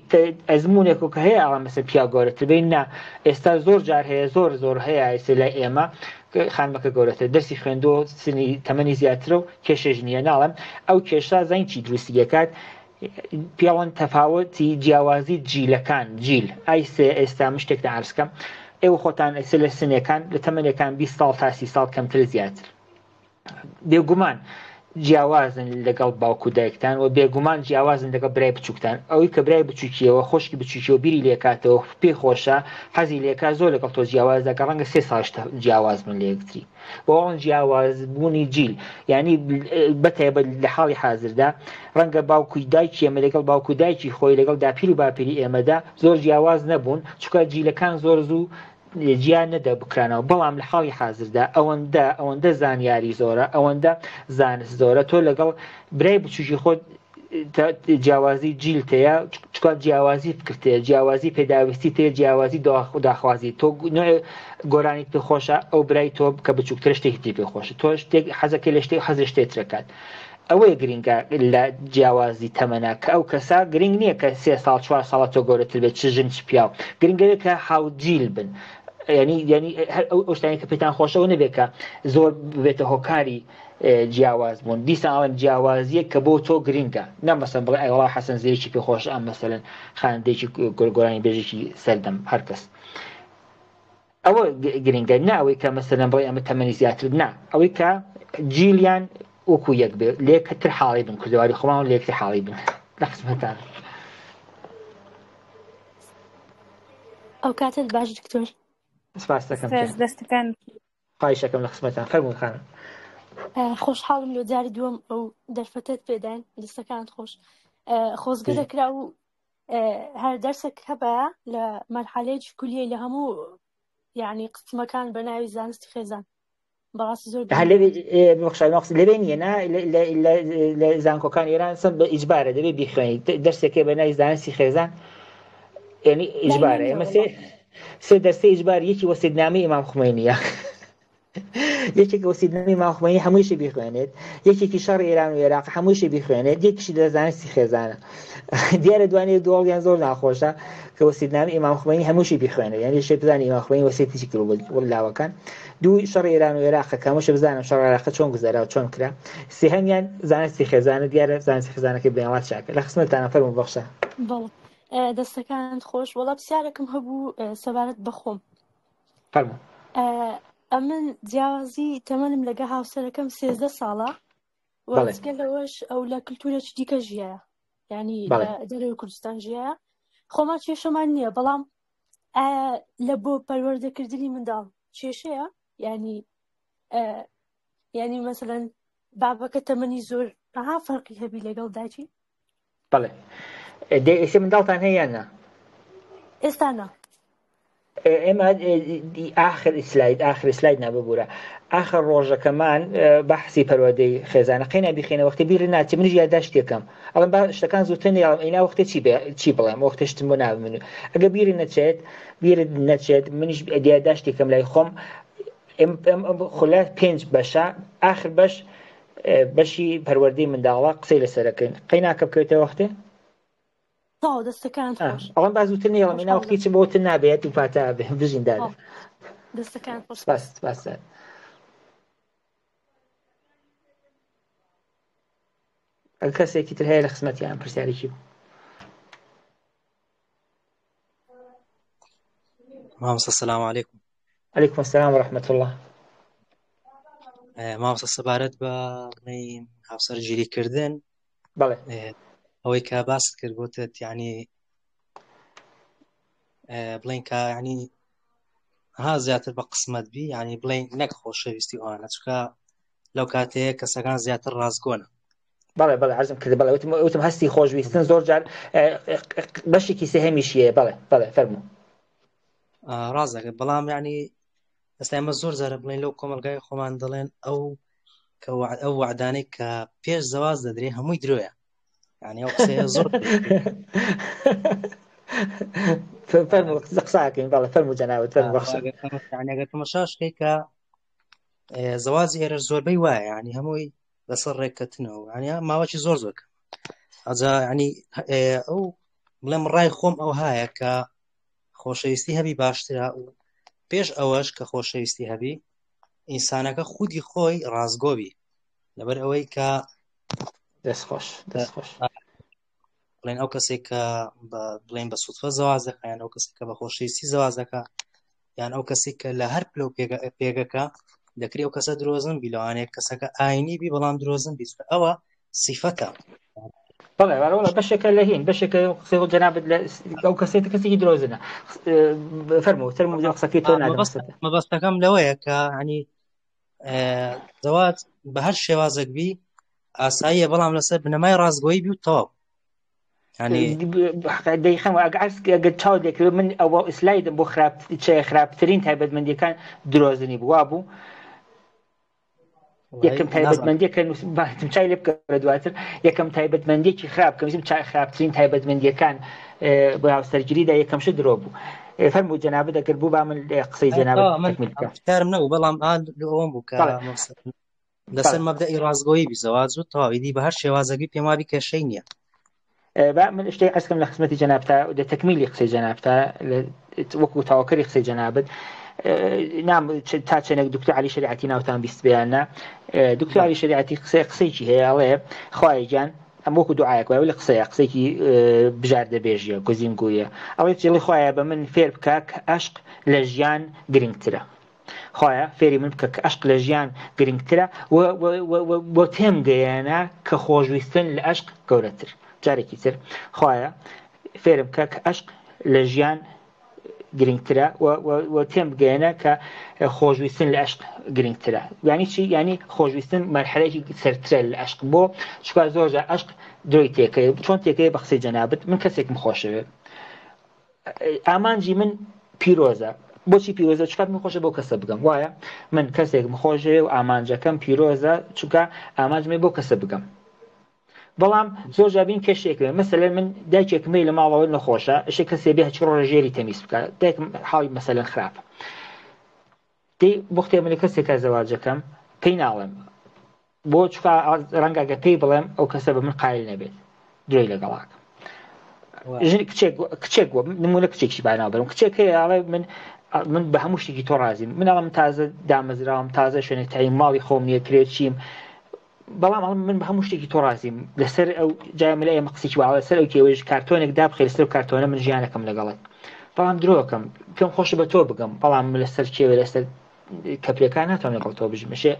ئەزمونێک و کە هەیە ئاڵام مەسەر پیا گەورەتر بین نا ئێستا زۆر جار هەیە زۆر هەیە ئێستا لای ئێمە خانمەکە گەورەتر دەرسی خوێندۆ سنی تەمەنی زیاترە و کێشەش نییە ناڵم ئەو کێشا زانکی دروستی دەکات پیاوەن تەفاوەتی جیاوازی جیلەکان جیل ئایسێ ئێستا شتێک عرزکەم ئێوە خۆتان ئێستا لە سنەکان لە تەمەنەکان 20 ساڵ تا 30 ساڵ کەمتر زیاتر بێگومان جیاوازن لەگەڵ باوکو دایکتان و بێگومان جیاوازن لەگەڵ برای بچووکتان ئەوەی کە برای بچووکیەوە خۆشکی بچووکیەوە بیری لێکاتەوە پێی خۆشە حەزی لێکا زۆر لەگەڵ تۆ جیاواز دەکە ڕەنگە 3 ساڵ جیاواز من لە یەکتری بۆ ئەوەن جیاوازبوونی جیل یعنی بەتایبە لە حاڵی حازردا ڕەنگە باوکوی دایکی ئێمە لەگەڵ باوکو دایکی خۆی لەگەڵ داپیر و باپیری ئێمەدا زۆر جیاواز نەبوون چونکە جیلەکان زۆر زوو گیان نەدا بکرانەوە بەڵام لە حاڵی حازردا ئەوەندە زانیاری زۆرە ئەوەندە زانست زۆرە تۆ لەگەڵ برای بچووکی خۆت جیاوازی جیلتەیە چکە جیاوازی فکرتەیە جیاوازی پێداویستی تێ جیاوازی داخوازی تۆ گۆرانی پێخۆشە ئەو برای تۆ کە بچووکتر شتێکی تی پێخۆشە تۆ شتێک حەزەکەی لە شتێک حەزی شتێترەکات ئەوەیە گرنگە لە جیاوازی تەمەنە کە ئەو کەسا گرنگ نییە کە 3 ساڵ 4 ساڵە تۆ گەورەتر بێت چ ژن چ پیاو گرنگەیە کە هاوجیل بن ینی ئەو شتانی کە پێتان خۆشەوە نەبێت کە زۆر بێتە هۆکاری جیاواز بوون دیسان ئەڵەن جیاوازیە کە بۆ تۆ گرنگە نەمەسەن بڵێ ئەیوەڵا حەسەن زەیەکی پێخۆش ئەم مەسەلەن خانندەیەکی گۆرگۆرانی بێژێکی سەردەم هەر کەس ئەوە گرنگە ناوەی کە مەسەلەن بڵێ ئەمە تەمەنی زیاتر نا ئەوەی کە جیلیان وەکو یەک بێ لێکتر حاڵی بن کوردەواری خۆمان لێکتر حاڵی بن لە قسمەتان ئەو کاتت باش دکتۆر سپاس دەکەم دەستەکان خواهشەکەم لە قسمەتان فەرموون خانم خۆشحاڵم لە جاری دووەم ئەو دەرفەتت پێدان دەستەکانت خۆش خۆزگە دەکرا و هەر دەرسێک هەبە لە مەرحەلەیەکی کولیە لە هەموو یعنی قسمەکان بە ناوی زانستی خێزان بەڕاستی زۆر لەبێ نیە لە زانکۆکان ئێران سم بە ئیجبارە دەبێت بیخوێنیت دەرسێکی بە ناوی زانستی خێزان یعنی ئیجبارە ئێمە سێ دەرسە ئیجبار یەکی وەسیدنامەی ئیمام خومەینیە یەکێک وەسیدنامەی ئیمام خومەینی هەموویشی بیخوێنێت یەکێکی شەڕی ئێران و عێراق هەموویشی بیخوێنێت یەکیشی لە زانستی خێزانە دیارە دوانێ دۆڵیان زۆر ناخۆشە کە وەسیدنامەی ئیمام خومەینی هەمووشی بیخوێنێت یعنی شێ بزانانی ئیمام خومەینی وەسیەتێکی کرد وەلاوەکان دوو شەڕی ئێران و عێراق کامەشە بزانم شەڕ عێراق چۆن گوزارا و چۆن کرا سێهەمیان زانستی خێزانە دیارە زانستی خێزانەکەی بێنڵات چاکە لە قسمەتانە فەرموون بەخشە دەستەکانت خۆش وەڵام پرسیارێکم هەبوو سەبارەت بەخۆم فەرموون ئەمن جیاوازی تەمەنم لەگە هاوسەرەکەم 13 ساڵە وەزگە لەوەش ئەو لە کلتورێکی دیکە ژیایە یعنی لە دەرەوەی کوردستان ژیایە خۆمان کێشەمان نییە بەڵام لە بۆ پەروەردەکردنی منداڵ کێشەیە ینی مەسەلەن بابەکە تەمەنی زۆر فەرقی هەبی لەگەڵ داچی بەڵێ ئێستا منداڵتان هەیە یان نا ئێستا نا ئێمە ئاخر سلاید ناببوورە ئاخر ڕۆژەکەمان بەحسی پەروەردەی خێزانە قەینا بیخێنە وەختە بیرە ناچێ منیش یادداشتێکم ئەڵێم با شتەکان زووتر نێڵم ئەینا وەختە چی بڵێم وەختە شتم بۆ ناوم من ئەگە بیرە نەچێت منیش یادداشتێکم لای خۆم خولە 5 بەشە ئاخر بەشی پەروەردەی منداڵە قسەی لەسەرەکەین قەیناکە بکەوێتەوە وەختێ دەستەکان خۆش ئەڵەن بازووتر نێڵم ئێنا وەختی چ بۆتر نابێت و پاتە بژیندادە دەستەکان خۆش باس کەسێکی تر هەیە لە قسمەتیان پرسیارێکی مامۆستا سەلام عەلەیکوم عەلەیکوم السەلام وەرەحمەتوڵڵاه مامۆستا سەبارەت بە هاوسەرگیریکردن بەڵێ ئەوەی کە باست کرد بۆتت یعنی بڵێن کە یعنی ها زیاتر بە قسمەت بی یعنی بڵێن نەک خۆشەویستی ئەوانە چونکە لەو کاتەیە کەسەکان زیاتر ڕازگۆنە بەڵێ بەڵێ عەرزم کرد بەڵێ وتم هەستی خۆشویستن زۆر جار بەشێکی سێهەمیشیە بەڵێ فەرموو ڕازەکە بەڵام یعنی ئێستا ئێمە زۆر جارە بڵێن لەو کۆمەلگای خۆمان دەڵێن ئەو وعدانەی کە پێش زەواج دەدرێ هەمووی درۆیە یعنی ئەو قسەیە زۆر فەرموو قساکەین بەڵێ فەرموو جەنابەت فەرموو بەخشە ئەگەر تەماشاشکەی کە زەواجی ئێرە زۆربەی وایە ینی هەمووی لەسەر ڕێککەوتنەوە ینی ماوەی زۆر زۆرکە ئەجا ینی ئەو بڵێم ڕای خۆم ئەو هایە کە خۆشەویستی هەبی باشترە و پێش ئەوەش کە خۆشەویستی هەبی ئینسانەکە خودی خۆی ڕازگۆبی لەبەر ئەوەی کە دەستخۆش بڵێن ئەو کەسێک کە بڵێن بە سوودفە زەواج دەکە یان ئەو کەسێک کە بە خۆشەویستی زەواج دەکە یان ئەو کەسێک کە لە هەر پلە و پێگەکە دەکرێت ئەو کەسە درۆزن بی لەوانەیە کەسەکە ئاینی بی بەڵام درۆزن بی ئەوە سیفەتە بەڵێ وەرەوە بەشێکە لە هین بەشێکە قسەی جەنابەت ئەو کەسێت کەسێکی درۆزنە فەرموو قسەکەی تۆ مەبەستەکەم لەوەیە کە ینی زەواج بە هەر شێوازێک بی ئاساییە بەڵام لەسەر بنەمای ڕازگۆیی بی و تەواو ئەگەر چاو دەکرێت من ئەوە ئیسلایدم بۆ خراپترین تایبەتمەندیەکان درۆزنی بووە بوو یەکەم تایبەتمەندیەکە چای لێ بکە دواتر یەکەم تایبەتمەندیەکی خراپ کە ویستم چای خراپترین تایبەتمەندیەکان بۆ هاوسەرگیریدا یەکەمش درۆ بوو فەرموو جەنابەت ئەگەر بوو با من قسەی جەنابەت تەکمیل بکەم کارم نەبوو بەڵام ئەوەم بوو کە لەسەر مەبدەئی ڕازگۆیی بی زەواج و تەواوی بە هەر شێوازەکەی پێم وابی کێشەی نییە من شتێک عەرزکەم لە خزمەتی جەنابتا و تەکمیلی قسەی جەنابتا وەکو تاواکەری قسەی جەنابەت نام تا چەندێک دکتۆر عەلی شەریعەتی ناوتان بیست بیانە دکتۆر عەلی شەریعەتی قسەیەکی هەیە ئەڵێ خوای گیان ئەم وەکو دوعایەک وایە لە قسەیەکی بژاردەبێژیە گۆزینگویە ئەڵێ جێڵی خوایە بە من فێر بکە کە عەشق لە ژیان گرنگترە خوایە فێری من بکە کە عەشق لە ژیان گرنگترە بۆ تێم گەیەنە کە خۆشویستن لە عەشق گەورەتر جارێکی تر خوایە فێرم بکە کە عەشق لە ژیان گرنگترە و تێم بگەێنە کە خۆشویستن لە عەشق گرنگترە یعنی چی یعنی خۆشویستن مەرحەلەیەکی سەرترە لە عەشق بۆ چکار زۆرجار عەشق درۆی تێکەیە چۆن تێکەیە بە قسەی جەنابەت من کەسێکم خۆشەوێ ئامانجی من پیرۆزە بۆچی پیرۆزە چکار من خۆشە بۆ کەسە بگەم وایە من کەسێکم خۆشەوێ و ئامانجەکەم پیرۆزە چونکە ئامانجمێ بۆ کەسە بگەم بەڵام زۆر جابین کێشێکە مەسەلەن من دایکێکمەی لە ماڵەوە نەخۆشە ئەشێ کەسێ بێ هەچ ڕۆژە ژێری تەمیز بکە دایکم حاڵی مەسەلەن خراپە دەی بۆ ختێ من کەسێکە زەواجەکەم پێی ناڵێم بۆ چکە ڕەنگەگە پێی بڵێم ئەو کەسە بە من قایل نەبێت درۆی لەگەڵاکە کچێک بووە نمونە کچێکی باناوبەرم کچێک هەیە ئاڵێ من بە هەموو شتێکی تۆ ڕازیم مناڵم من تازە دامەزراوم تازە شوێنێک تایی ماڵی خۆم نییە کرێت چیم بەڵام من بە هەموو شتێکی تۆ ڕازیم لەسەر ئەو جاملە ئێمە قسێکی واڵە لەسەر ئەو کێوەژ کارتۆنێک دابخێ لەسەر کارتۆنە من ژیانەکەم لەگەڵت بەڵام درۆکەم پێم خۆشە بە تۆ بگەم بەڵام لەسەر کێوە لەسەر کەپلەکان ناتوانم لەگەڵ تۆ بژمەشێ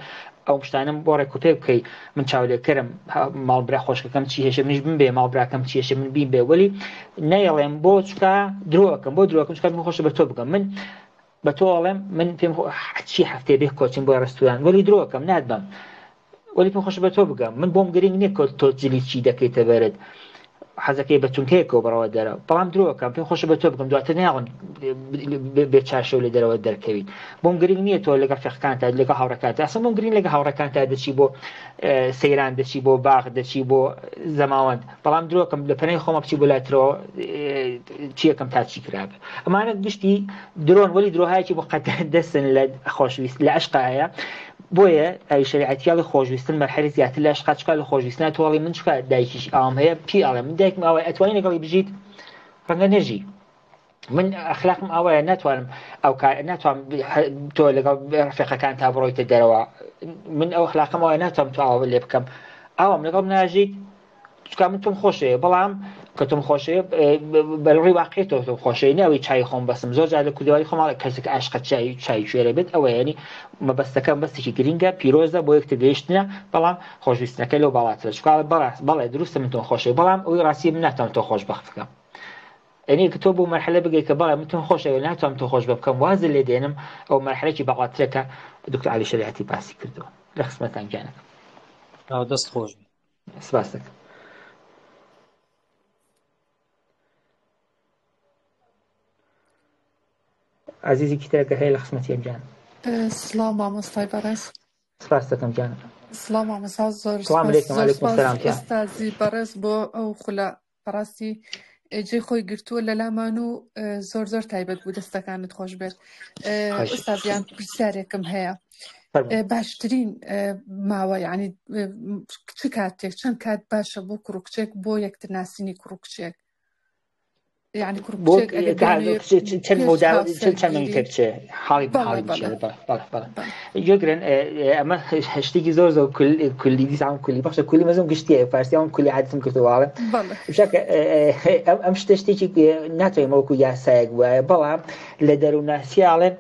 ئەو شتانم بۆ ڕێکوپێ بکەی من چاودێکەرم ماڵبرا خۆشکەکەم چی هێشە منیش بم بێ ماڵبراکەم چی هێشە من بیم بێ وەلی نەیەڵێم بۆ چکە درۆکەم بۆ درۆکەم چکە من خۆشە بە تۆ بگەم من بە تۆ ئەڵێم من پێم چی هەفتێ بێ کۆچین بۆ ڕستوران وەلی درۆکەم نادبم وەلی پێم خۆشە بە تۆ بگەم من بۆم گرنگ نییە کە تۆ جلی چی دەکەیتە بەرد حەزەکەی بە چونکەیەکەوە بەڕەوە دەرە بەڵام درۆکەم پێم خۆشە بە تۆ بگەم دواتر ناڵم بێ چاشە لە دەرەوە دەرکەویت بۆم گرنگ نییە تۆ لەگە فێخەکانتا لەگە هاوڕەکانت ئەسڵ بۆم گرنگ لەگە هاوڕەکانتا دەچی بۆ سەیران دەچی بۆ باغ دەچی بۆ زەماوەند بەڵام درۆکەم لە پەنەی خۆمە بچی بۆ لاترەوە چیەکەم تا چی کرابێ ئەمانە گشتی درۆن وەلی درۆهایەکی بۆ قەت دەستن لە خۆشویست لە عەشقایە بۆیە ئەوی شریعەتیاڵی خۆشویستن مەرحەلەی زیاتر لە عەشقا چکار لە خۆشویستنە تۆڵی من چکار دایکیش ئاوام هەیە پی ئاڵێ من دایکم ئاوای ئەتوانی لەگەڵی بژیت ڕەنگە نەژی من ئەخلاقم ئاوایە ناتوانم ئەو کار ناتوانم تۆ لەگەڵ ڕفیقەکان تا بڕۆیتە دەرەوە من ئەو ئەخلاقم ئەوە ناتوانم تۆ ئاوا لێ بکەم ئاوام لەگەڵ ناژیت چکار من تۆم خۆشەیە بەڵام کە تۆم خۆشەیە بەڕووی واقعی تۆ خۆشەی ناوی چای خۆم بەسم زۆر جار لە کوردەواری خۆماڵی کەسێک عاشقە چای شوێرە بێت ئەوە یعنی مەبەستەکەم بەستێکی گرینگە پیرۆزە بۆ یەکتر گەیشتنە بەڵام خۆشویستنەکەی لەو باڵاترە چکار بەڵێ دروستە من تۆ خۆشەی بەڵام ئەوی ڕاستی من ناتوانم تۆ خۆشبەخت بکەم یعنی کە تۆ بۆ مەرحەلە بگەی کە بەڵێ من تۆم خۆشەوێ ناتوانم تۆ خۆش بکەم وازە لێ دێنم ئەو مەرحەلەیەکی باڵاترەکە دکتۆر عەلی شەریعەتی باسی کردووە لە خزمەتان گیانەکەم دەست خۆش سپاس دەکەم. عزیزی کتێکە هەیە لە خزمەتی ئەمجان. سڵام مامۆستای بەڕێز. سپاس دەکەم جانم. سڵام مامۆستا زۆر ئێستازی بەڕێز بۆ ئەو خولە بەڕاستی جێ خۆی گرتووە لە لامان و زۆر تایبەت بوو دەستەکانت خۆش بێت. ئێستازیان پرسیارێکم هەیە. باشترین ماوە یعنی چ کاتێک چەند کات باشە بۆ کوڕکچێک بۆ یەکتر ناسینی کوڕکچێک؟ يعني يقرن أما هشتيجي زور كل دي سام كل بخش كل مزون قشتيه فارسي هم كل عادة كتوالم بشكل أمش تشتيجي ناتوي موكو يا ساق وبلا لدرونا سيالن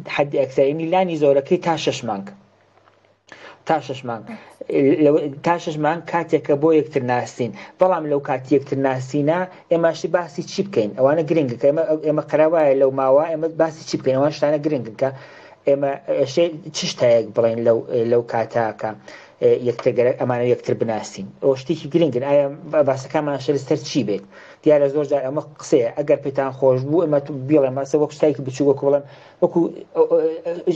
حد أكثر يعني لاني زورة كي تاشش مانك تاشش مان کاتێکە بۆ یەکتر ناسین بەڵام لەو کاتی یەکتر ناسینە ئێمەشی باسی چی بکەین ئەوانە گرنگە کە ئێمە قەراوایە لەو ماوە ئێمە باسی چی بکەین ئەوان شتانە گرنگن کە ئێمە چ شتایەک بڵێن لەو کاتاکە ئەمانە یەکتر بناسین ئەو شتێکی گرنگن ئایا باسەکانمان لەسەر چی بێت دیارە زۆر جار ئەمە قسەیە ئەگەر پێتان خۆش بوو ئێمە بیڵێن ماسە وەکو شتێکی بچوو وەکو بڵێن وەکو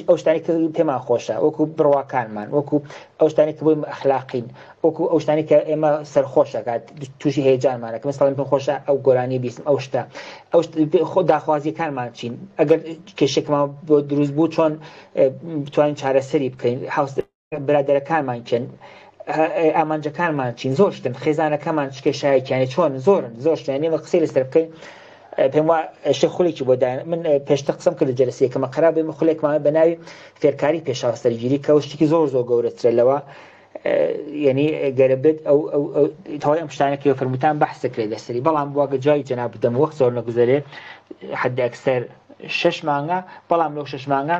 ئەو شتانی کە پێمان خۆشە وەکو بڕواکانمان وەکو ئەو شتانی کە بۆی ئەخلاقین وەکو ئەو شتانی کە ئێمە سەرخۆشەکات تووشی هەیەجانمانەکە مەسەڵەن پێم خۆشە ئەو گۆرانی بیستم ئەو شتە ئەو داخوازیەکانمان چین ئەگەر کێشێکمان بۆ دروست بوو چۆن بتوانین چارەسەری بکەین برادەرەکانمان کەن ئامانجەکانمان چین زۆر شتن خێزانەکەمان چ کێشایەکیانی چۆن زۆر شتیان ئێمە قسەی لەسەر بکەین پێم وا شێ خولێکی بۆ دایان من پێشتر قسەم کرد لە جەلسەیەکەمە قەرار بێمە خولێکمان بە ناوی فێرکاری پێشاو سەرگیری کە شتێکی زۆر گەورەترە لەوە یعنی گەرە بێت ئەو تەواوی ئەم شتانێکی فەرمووتان بەحسە کرێت لەسەری بەڵام بواگە جای جەناب بدەم وەخت زۆر نەگوزەرێ حد ئەکسەر 6 مانگە بەڵام لەو 6 مانگە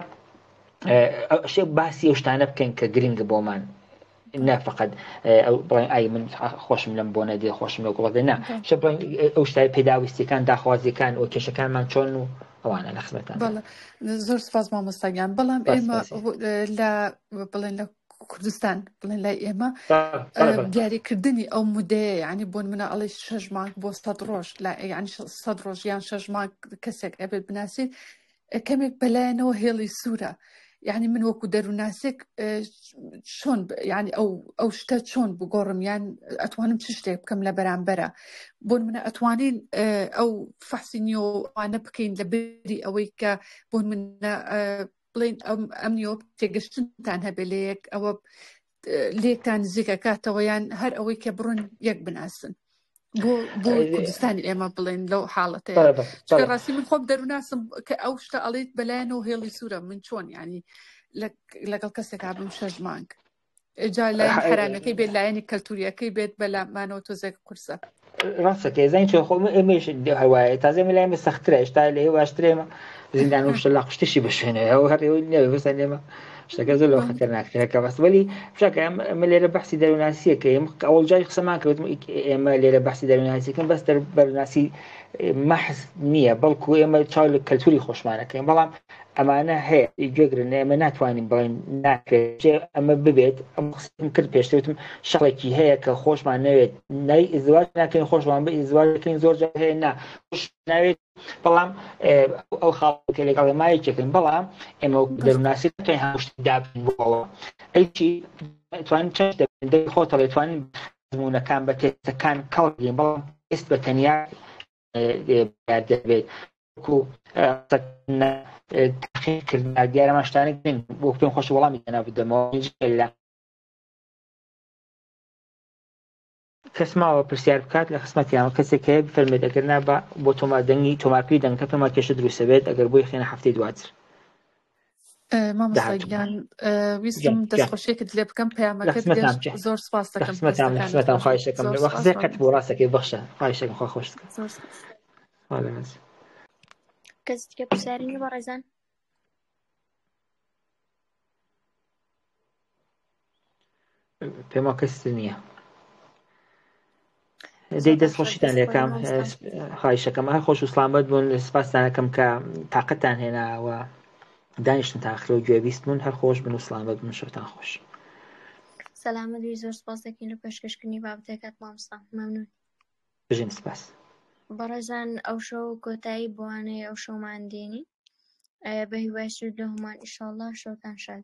شێ باسی ئەو شتانە بکەین کە گرنگە بۆمان نه فقط بڵێن ئای من خۆشم لەم بۆ نەدێ خۆشم لە گوڵدێ نا شە بڵێن ئەو شتای پێداویستیەکان داخوازیەکان ئەو کێشەکانمان چۆن و ئەوانە لە خزمەتان زۆر سپاس مامۆستاگیان بەڵام ئێمە لە بڵێن لە کوردستان بڵێن لای ئێمە دیاریکردنی ئەو مودەیە یعنی بۆن منە ئەڵێ 6 مانگ بۆ 100 ڕۆژ یعنی 100 ڕۆژ یان 6 مانگ کەسێک ئەبێت بناسیت کەمێک بەلایەنەوە هێڵی سوورە يعني من وەکو دەروناسێک چۆن يعني ئەو شتە چۆن بگۆڕم یان ئەتوانم چ شتێک بکەم لە بەرامبەرە بۆن منە ئەتوانین ئەو فەحسی نیۆوانە بکەین لە بری ئەوەی کە بۆن منە بڵێن ئەم نیۆ تێگەشتنتان هەبێ لە یەک ئەوە لێکتان نزیکە کاتەوە یان هەر ئەوەی کە بڕۆن یەک بناسن بۆ کوردستانی ئێمە بڵێن لەو حاڵەتەیە ڕاستی من خۆم دەروناسم کە ئەو شتە ئەڵێت بەلایەنەوە هێڵی سوورە من چۆن ینی لەگەڵ کەسێکا بم 6 مانگ جا لایەن حرامەکەی بێت لایەنی کەلتوریەکەی بێت بەلامانەوە تۆزێک قورسە ڕاستەکە زین چۆ خۆ ئێمەش هەوایە تازە لایەمە سەخترە هێشتا لە هێ باشترێمە زیندان و شتە لە قشتشی بشوێنێ ئەو هەرێەوەی نەوێ بەسەر لێمە شتەکە زۆر لەوە خەتەرناکترەکە بەس وەلی بشاکە ئەمە لێرە بەحسی دەروناسیەکە ئەوڵ جای قسەمان کردم ئێمە لێرە بەحسی دەروناسیەکەن بەس دەروناسی مەحز نییە بەڵکو ئێمە چاو لە کەلتوری خۆشمانەکەین بەڵام ئەمانە هەیە گوێگرن ئێمە ناتوانین بڵێن ناکرێت ئەمە ببێت ئەم قسەم کرد پێشترتم شەڵێکی هەیە کە خۆشمان نەوێت نای ئیزدواج ناکەین خۆشمان بە ئیزدواجەکەین زۆر جار هەیە نا خۆش ناوێت بەڵام ئەو خاڵەکە لەگەڵ مایەکێکن بەڵام ئێمە دەروناسی ناتوانین هەموو شت دابین بۆەوە ئەیچی توانین چەند دەبێت خۆتە لێتوانین زمونونەکان بە تێستەکان کەڵگەین بەڵام تێست بە تەنیا دەبێت وەکو تاقیکردنا دیارە ماشتانە گرنگ بۆ پێم خۆش وەڵامی دەنا بدەمەوە لە کەس ماوە پرسیار بکات لە خزمەتیان کەسێک هەیە بفەرمێت ئەگەر نا بۆ تۆماردەنگی تۆمارکردنی دەنگەکە پێما کێشە دروستە بێت ئەگەر بۆی خێنە هەفتەی دواتر مامۆستاگیان ویستم دەستخۆشیێکت لێ بکەم پەیامەکەت زۆر سپاس دەکەم خزمەتان خواهشەکەم لە وەختێکت بۆ ڕاستەکەی بەخشە خواهشەکەم خوا خۆش بکەم کەس دیکە پرسیاری نییە بە ڕێزان پێما کەس نییە دەی دەستخۆشیتان لێکام خواهشەکەم هەر خۆش و سڵامەت بوون سپاسدانەکەم کە تااقەتان هێناوە دانیشتن تاخرە و گوێبیست بوون هەر خۆش بن و سڵامەت بن شەوتان خۆش سەلامت وی زۆر سپاس دەکەین لە پێشکەشکردنی بابەتەکەت مامۆستا مەمنون بژین سپاس بەڕێزان ئەو شەو کۆتایی بۆوانەیە ئەو شەومان دێنی بە هیوای سوود لە هەمومان ئینشاڵڵا شەوتان شاد